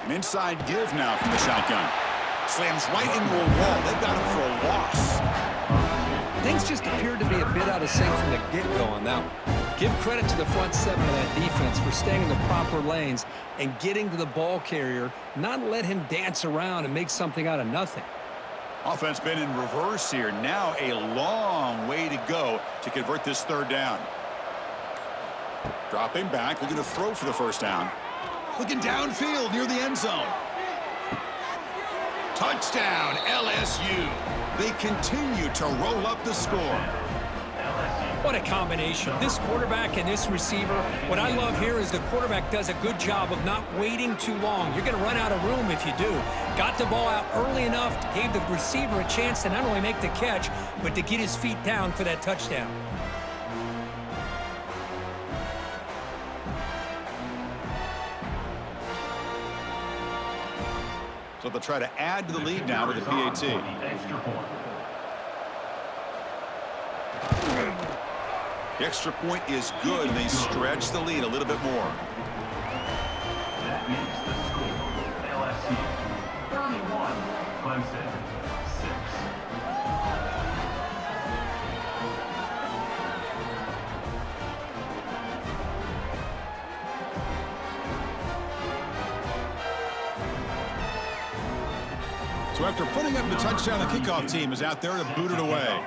An inside give now from the shotgun. Slams right into a wall. They've got him for a loss. Things just appeared to be a bit out of sync from the get-go on that one. Give credit to the front seven of that defense for staying in the proper lanes and getting to the ball carrier, not let him dance around and make something out of nothing. Offense been in reverse here. Now a long way to go to convert this third down. Dropping back, looking to throw for the first down. Looking downfield near the end zone. Touchdown, LSU. They continue to roll up the score. What a combination. This quarterback and this receiver. What I love here is the quarterback does a good job of not waiting too long. You're going to run out of room if you do. Got the ball out early enough, gave the receiver a chance to not only make the catch, but to get his feet down for that touchdown. So they'll try to add to the lead now with the PAT. The extra point is good, and they stretch the lead a little bit more. That makes the score LSU 31, Clemson 6. So after putting up the touchdown, the kickoff team is out there to boot it away.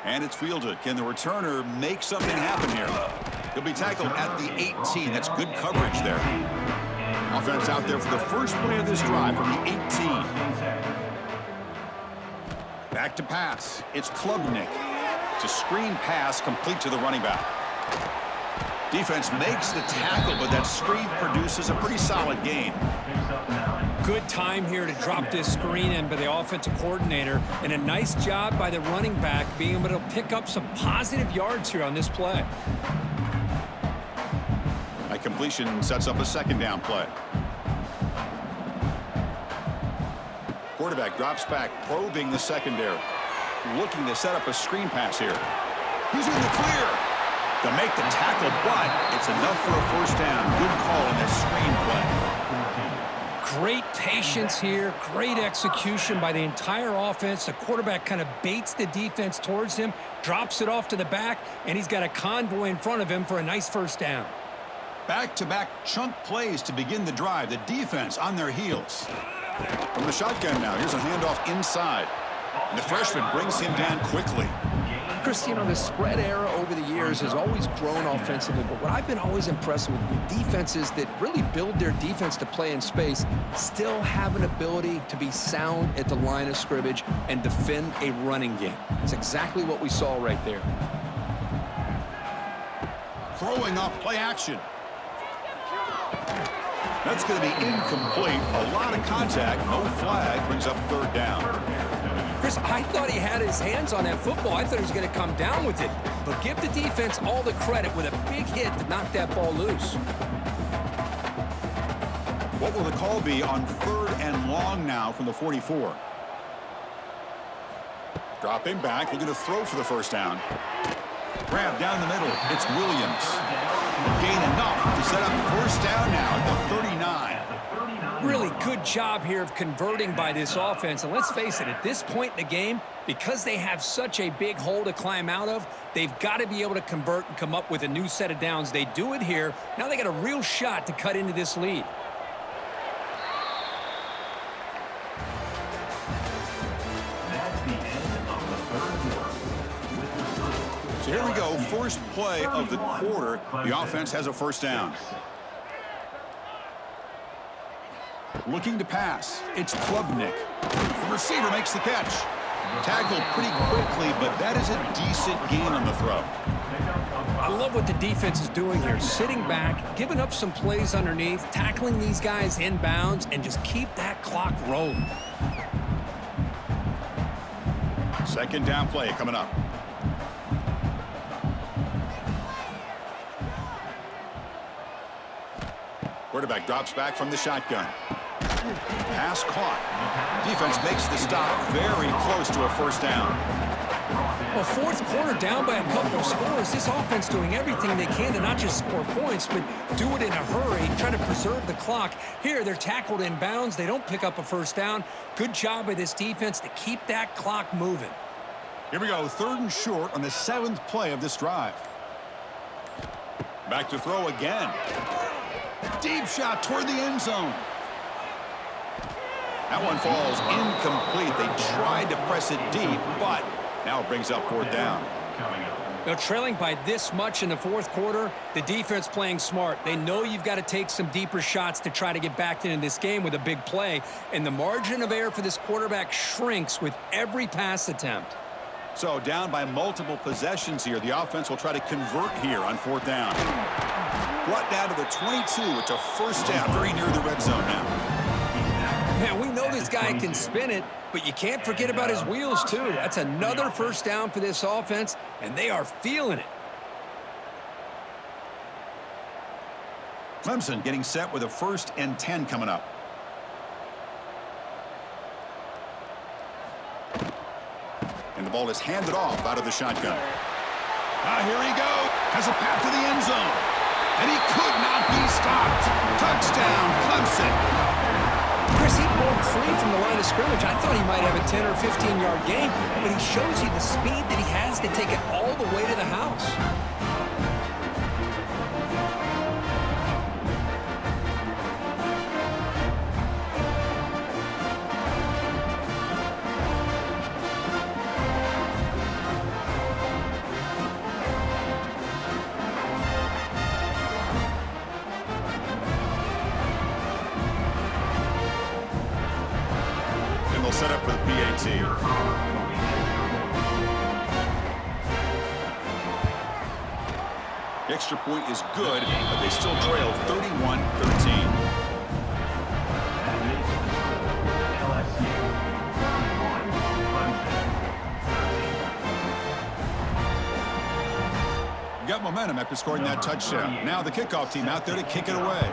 And it's fielded. Can the returner make something happen here? He'll be tackled at the 18. That's good coverage there. Offense out there for the first play of this drive from the 18. Back to pass. It's Klubnik. It's a screen pass complete to the running back. Defense makes the tackle, but that screen produces a pretty solid gain. Good time here to drop this screen in by the offensive coordinator, and a nice job by the running back being able to pick up some positive yards here on this play. A completion sets up a second down play. Quarterback drops back, probing the secondary. Looking to set up a screen pass here. He's in the clear to make the tackle, but it's enough for a first down. Good call on that screen play. Great patience here, great execution by the entire offense. The quarterback kind of baits the defense towards him, drops it off to the back, and he's got a convoy in front of him for a nice first down. Back-to-back chunk plays to begin the drive. The defense on their heels. From the shotgun now, here's a handoff inside. And the freshman brings him down quickly. Chris, you know, the spread era over the years has always grown offensively, but what I've been always impressed with defenses that really build their defense to play in space still have an ability to be sound at the line of scrimmage and defend a running game. It's exactly what we saw right there. Throwing off play action. That's going to be incomplete. A lot of contact. No flag. Brings up third down. Chris, I thought he had his hands on that football. I thought he was going to come down with it. But give the defense all the credit with a big hit to knock that ball loose. What will the call be on third and long now from the 44? Dropping back, looking to throw for the first down. Grab down the middle. It's Williams. Gain enough to set up first down now at the 39. Really good job here of converting by this offense. And let's face it, at this point in the game, because they have such a big hole to climb out of, they've got to be able to convert and come up with a new set of downs. They do it here. Now they got a real shot to cut into this lead. That's the end of the third quarter. So here we go, first play of the quarter. The offense has a first down. Looking to pass. It's Klubnik. The receiver makes the catch. Tackled pretty quickly, but that is a decent gain on the throw. I love what the defense is doing here. Sitting back, giving up some plays underneath, tackling these guys inbounds, and just keep that clock rolling. Second down play coming up. Quarterback drops back from the shotgun. Pass caught. Defense makes the stop very close to a first down. Well, fourth quarter down by a couple of scores. This offense doing everything they can to not just score points, but do it in a hurry, try to preserve the clock. Here, they're tackled in bounds. They don't pick up a first down. Good job by this defense to keep that clock moving. Here we go, third and short on the 7th play of this drive. Back to throw again. Deep shot toward the end zone. That one falls incomplete. They tried to press it deep, but now it brings up fourth down. Coming up. They're trailing by this much in the fourth quarter. The defense playing smart. They know you've got to take some deeper shots to try to get back into this game with a big play. And the margin of error for this quarterback shrinks with every pass attempt. So down by multiple possessions here. The offense will try to convert here on fourth down. Brought down to the 22. It's a first down, very near the red zone now. Man, we know this guy can spin it, but you can't forget about his wheels, too. That's another first down for this offense, and they are feeling it. Clemson getting set with a 1st and 10 coming up. And the ball is handed off out of the shotgun. Here he goes. Has a path to the end zone. And he could not be stopped. Touchdown, Clemson. Chris, he broke free from the line of scrimmage. I thought he might have a 10 or 15-yard gain, but he shows you the speed that he has to take it all the way to the house. Set up for the PAT. The extra point is good, but they still trail 31-13. Got momentum after scoring that touchdown. Now the kickoff team out there to kick it away.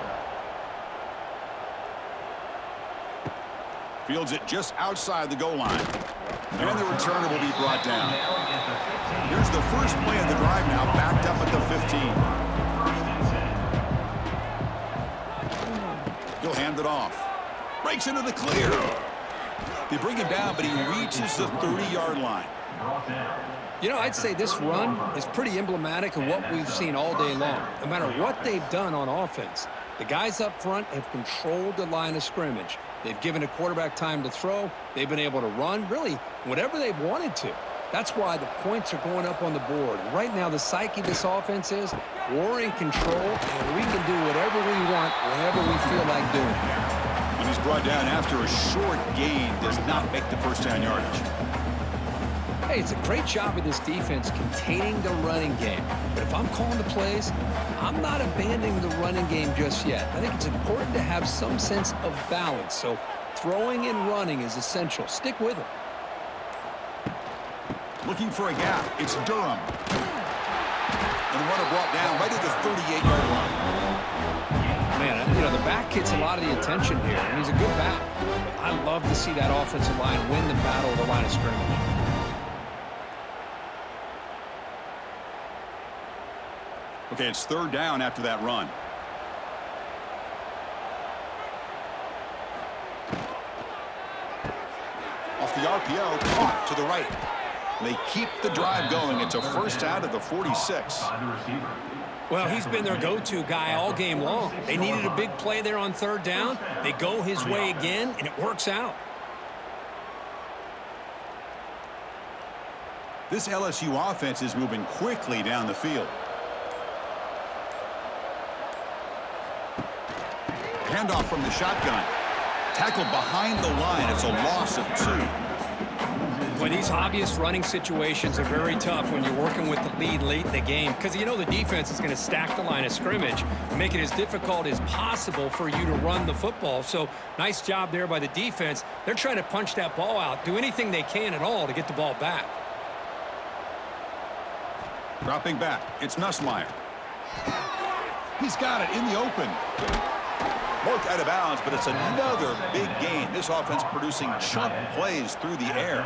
Fields it just outside the goal line. And the returner will be brought down. Here's the first play of the drive now, backed up at the 15. He'll hand it off. Breaks into the clear. They bring him down, but he reaches the 30-yard line. You know, I'd say this run is pretty emblematic of what we've seen all day long. No matter what they've done on offense, the guys up front have controlled the line of scrimmage. They've given a quarterback time to throw. They've been able to run, really, whatever they've wanted to. That's why the points are going up on the board. Right now, the psyche of this offense is we're in control, and we can do whatever we want, whenever we feel like doing it. And he's brought down after a short gain, does not make the first down yardage. Hey, it's a great job of this defense containing the running game. But if I'm calling the plays, I'm not abandoning the running game just yet. I think it's important to have some sense of balance. So throwing and running is essential. Stick with it. Looking for a gap. It's Durham. And the runner brought down right at the 38-yard line. Man, you know, the back gets a lot of the attention here, and he's a good back. I love to see that offensive line win the battle of the line of scrimmage. Okay, it's third down after that run. Off the RPO, caught to the right. They keep the drive going. It's a first out of the 46. Well, he's been their go-to guy all game long. They needed a big play there on third down. They go his way again, and it works out. This LSU offense is moving quickly down the field. Handoff from the shotgun. Tackled behind the line. It's a loss of 2. Well, these obvious running situations are very tough when you're working with the lead late in the game because you know the defense is going to stack the line of scrimmage and make it as difficult as possible for you to run the football. So nice job there by the defense. They're trying to punch that ball out, do anything they can at all to get the ball back. Dropping back. It's Nussmeier. He's got it in the open. Worked out of bounds, but it's another big gain. This offense producing chunk plays through the air.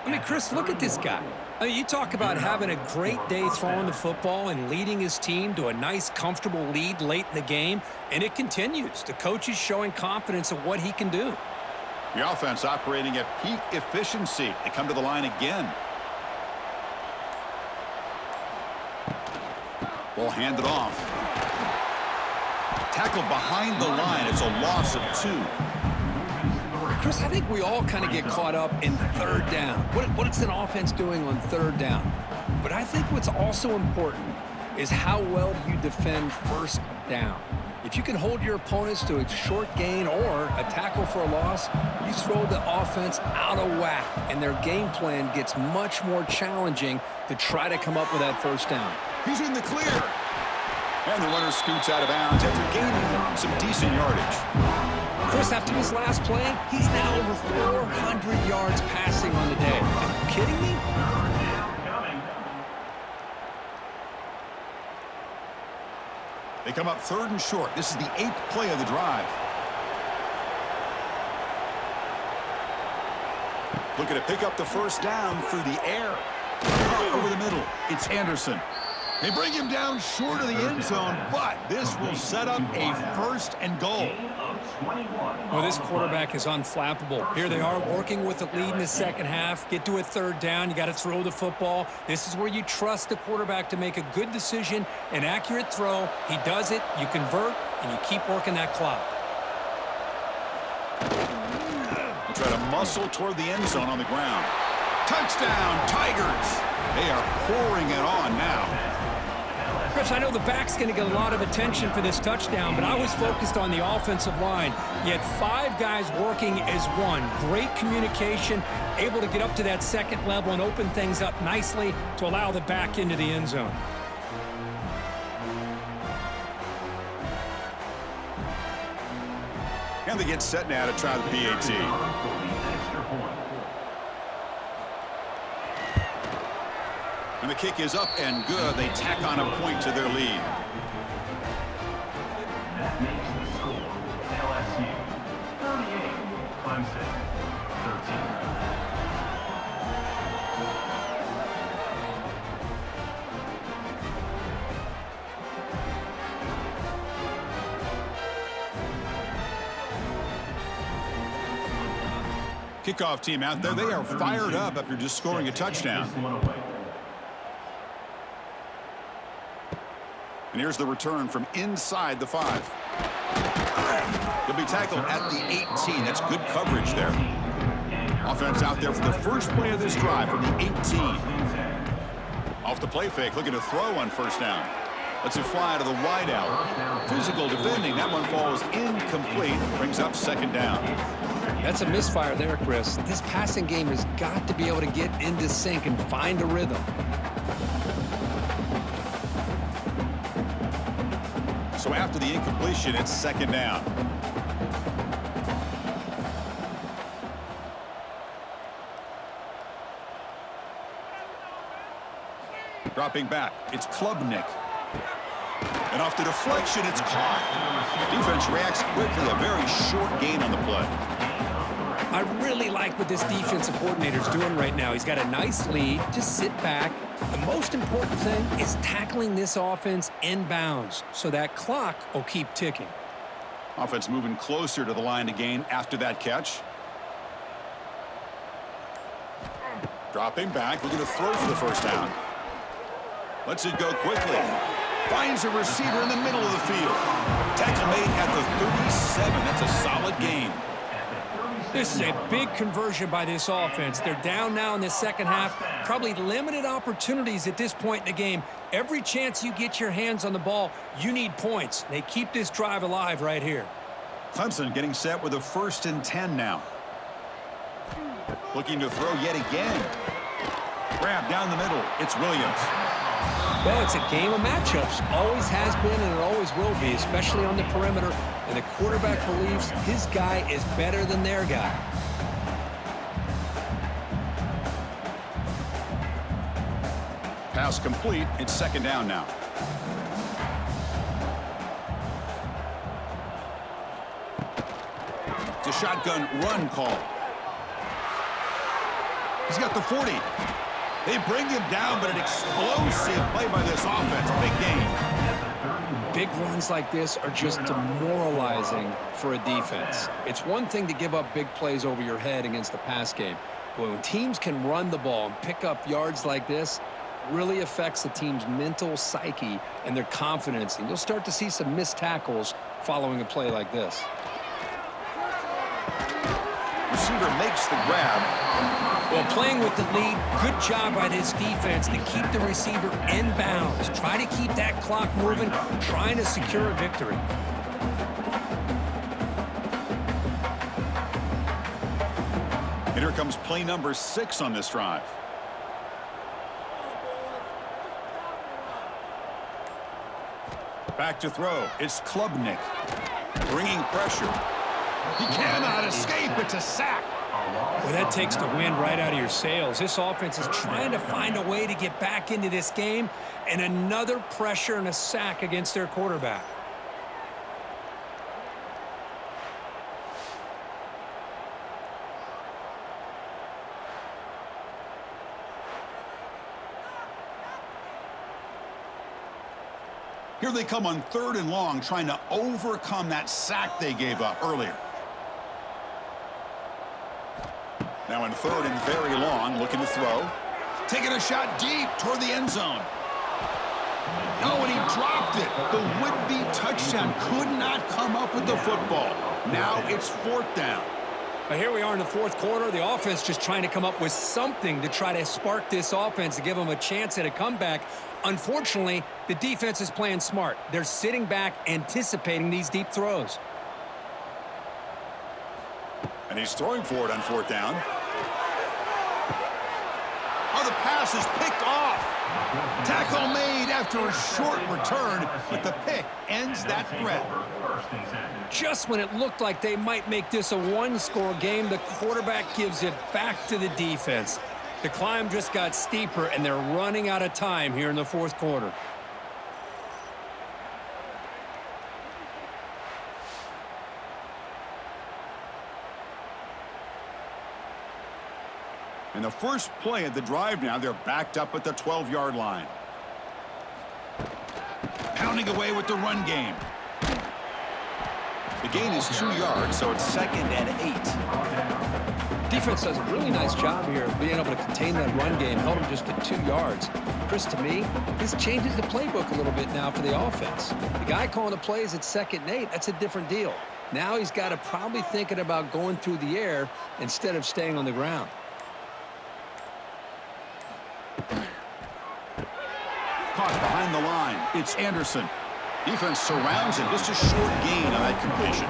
I mean, Chris, look at this guy. I mean, you talk about having a great day throwing the football and leading his team to a nice, comfortable lead late in the game, and it continues. The coach is showing confidence of what he can do. The offense operating at peak efficiency. They come to the line again. Ball handed off. Tackled behind the line. It's a loss of 2. Chris, I think we all kind of get caught up in third down. What's an offense doing on third down? But I think what's also important is how well you defend first down. If you can hold your opponents to a short gain or a tackle for a loss, you throw the offense out of whack, and their game plan gets much more challenging to try to come up with that first down. He's in the clear. And the runner scoots out of bounds after gaining some decent yardage. Chris, after this last play, he's now over 400 yards passing on the day. Are you kidding me? They come up 3rd and short. This is the 8th play of the drive. Looking to pick up the first down through the air. Over the middle, it's Anderson. They bring him down short of the end zone, but this will set up a 1st and goal. Well, this quarterback is unflappable. Here they are working with the lead in the second half. Get to a 3rd down. You got to throw the football. This is where you trust the quarterback to make a good decision, an accurate throw. He does it, you convert, and you keep working that clock. They try to muscle toward the end zone on the ground. Touchdown, Tigers! They are pouring it on now. Chris, I know the back's going to get a lot of attention for this touchdown, but I was focused on the offensive line. You had 5 guys working as one. Great communication, able to get up to that second level and open things up nicely to allow the back into the end zone. And they get set now to try the PAT. And the kick is up and good. They tack on a point to their lead. That makes the score LSU 38, Clemson 13. Kickoff team out there. They are fired up after just scoring a touchdown. And here's the return from inside the 5. He'll be tackled at the 18. That's good coverage there. Offense out there for the first play of this drive from the 18. Off the play fake, looking to throw on 1st down. Lets it fly to the wide out. Physical defending. That one falls incomplete. Brings up 2nd down. That's a misfire there, Chris. This passing game has got to be able to get into sync and find a rhythm. So after the incompletion, it's 2nd down. Dropping back, it's Klubnik. And off the deflection, it's caught. Defense reacts quickly, a very short gain on the play. I really like what this defensive coordinator's doing right now. He's got a nice lead. Just sit back. The most important thing is tackling this offense inbounds so that clock will keep ticking. Offense moving closer to the line to gain after that catch. Dropping back, looking to throw for the first down. Lets it go quickly. Finds a receiver in the middle of the field. Tackle made at the 37. That's a solid gain. This is a big conversion by this offense. They're down now in the second half. Probably limited opportunities at this point in the game. Every chance you get your hands on the ball, you need points. They keep this drive alive right here. Clemson getting set with a 1st and 10 now. Looking to throw yet again. Grab down the middle. It's Williams. Well, it's a game of matchups. Always has been and it always will be, especially on the perimeter. And the quarterback believes his guy is better than their guy. Pass complete. It's 2nd down now. It's a shotgun run call. He's got the 40. They bring him down, but an explosive play by this offense. Big game. Big runs like this are just demoralizing for a defense. It's one thing to give up big plays over your head against the pass game. But when teams can run the ball and pick up yards like this, really affects the team's mental psyche and their confidence. And you'll start to see some missed tackles following a play like this. Receiver receiver makes the grab. Well, playing with the lead, good job by this defense to keep the receiver in bounds. Try to keep that clock moving, trying to secure a victory. And here comes play number 6 on this drive. Back to throw. It's Klubnik. Bringing pressure. He cannot escape. It's a sack. Well, that takes the wind right out of your sails. This offense is trying to find a way to get back into this game, and another pressure and a sack against their quarterback. Here they come on 3rd and long, trying to overcome that sack they gave up earlier. Now in 3rd and very long, looking to throw. Taking a shot deep toward the end zone. Oh, and he dropped it. The would-be touchdown could not come up with the football. Now it's 4th down. But here we are in the 4th quarter. The offense just trying to come up with something to try to spark this offense to give them a chance at a comeback. Unfortunately, the defense is playing smart. They're sitting back, anticipating these deep throws. And he's throwing for it on 4th down. Oh, the pass is picked off. Tackle made after a short return, but the pick ends that threat. Just when it looked like they might make this a one-score game, the quarterback gives it back to the defense. The climb just got steeper, and they're running out of time here in the 4th quarter. In the first play of the drive now, they're backed up at the 12-yard line. Pounding away with the run game. The gain is 2 yards, so it's 2nd and 8. Defense does a really nice job here of being able to contain that run game, held them just to 2 yards. Chris, to me, this changes the playbook a little bit now for the offense. The guy calling the plays at 2nd and 8, that's a different deal. Now he's got to probably thinking about going through the air instead of staying on the ground. Caught behind the line. It's Anderson. Defense surrounds him. Just a short gain on that completion.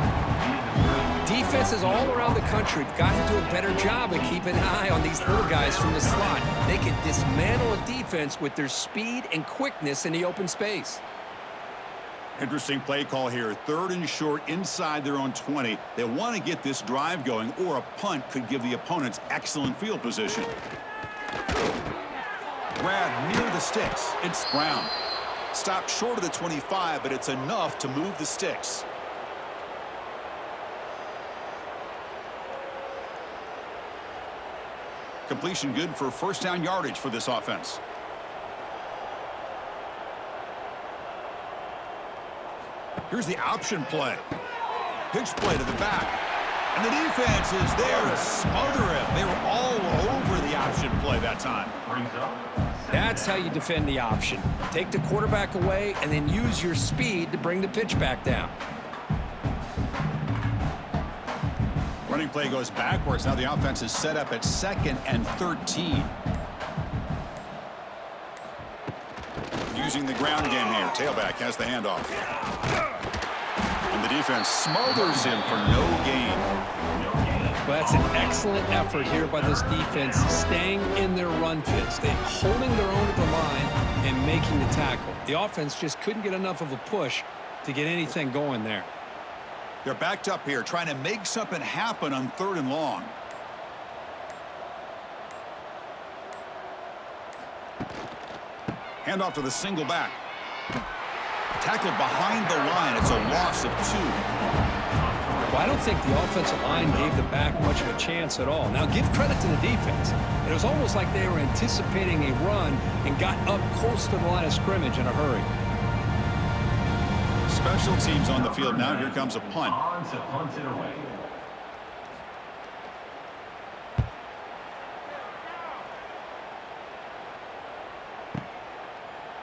Defenses all around the country have got to do a better job of keeping an eye on these little guys from the slot. They can dismantle a defense with their speed and quickness in the open space. Interesting play call here. 3rd and short inside their own 20. They want to get this drive going, or a punt could give the opponents excellent field position. Grab near the sticks. It's Brown. Stopped short of the 25, but it's enough to move the sticks. Completion good for 1st down yardage for this offense. Here's the option play. Pitch play to the back. And the defense is there to smother him. They were all over the option play that time. That's how you defend the option. Take the quarterback away and then use your speed to bring the pitch back down. Running play goes backwards. Now the offense is set up at 2nd and 13. Using the ground game here. Tailback has the handoff. And the defense smothers him for no gain. Well, that's an excellent effort here by this defense, staying in their run fits. They're holding their own at the line and making the tackle. The offense just couldn't get enough of a push to get anything going there. They're backed up here, trying to make something happen on 3rd and long. Handoff to the single back. Tackled behind the line. It's a loss of 2. Well, I don't think the offensive line gave the back much of a chance at all. Now, give credit to the defense. It was almost like they were anticipating a run and got up close to the line of scrimmage in a hurry. Special teams on the field now. Here comes a punt. On to punt it away.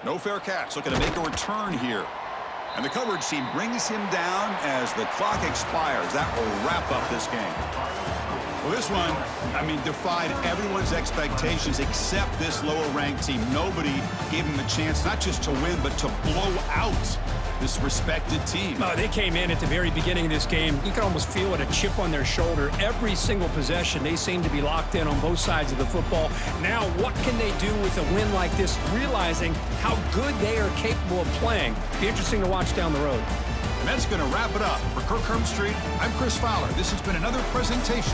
No fair catch. Looking to make a return here. And the coverage team brings him down as the clock expires. That will wrap up this game. Well, this one, I mean, defied everyone's expectations except this lower-ranked team. Nobody gave them a chance not just to win, but to blow out this respected team. They came in at the very beginning of this game. You could almost feel it, a chip on their shoulder. Every single possession, they seem to be locked in on both sides of the football. Now, what can they do with a win like this, realizing how good they are capable of playing? Be interesting to watch down the road. And that's going to wrap it up. For Kirk Street, I'm Chris Fowler. This has been another presentation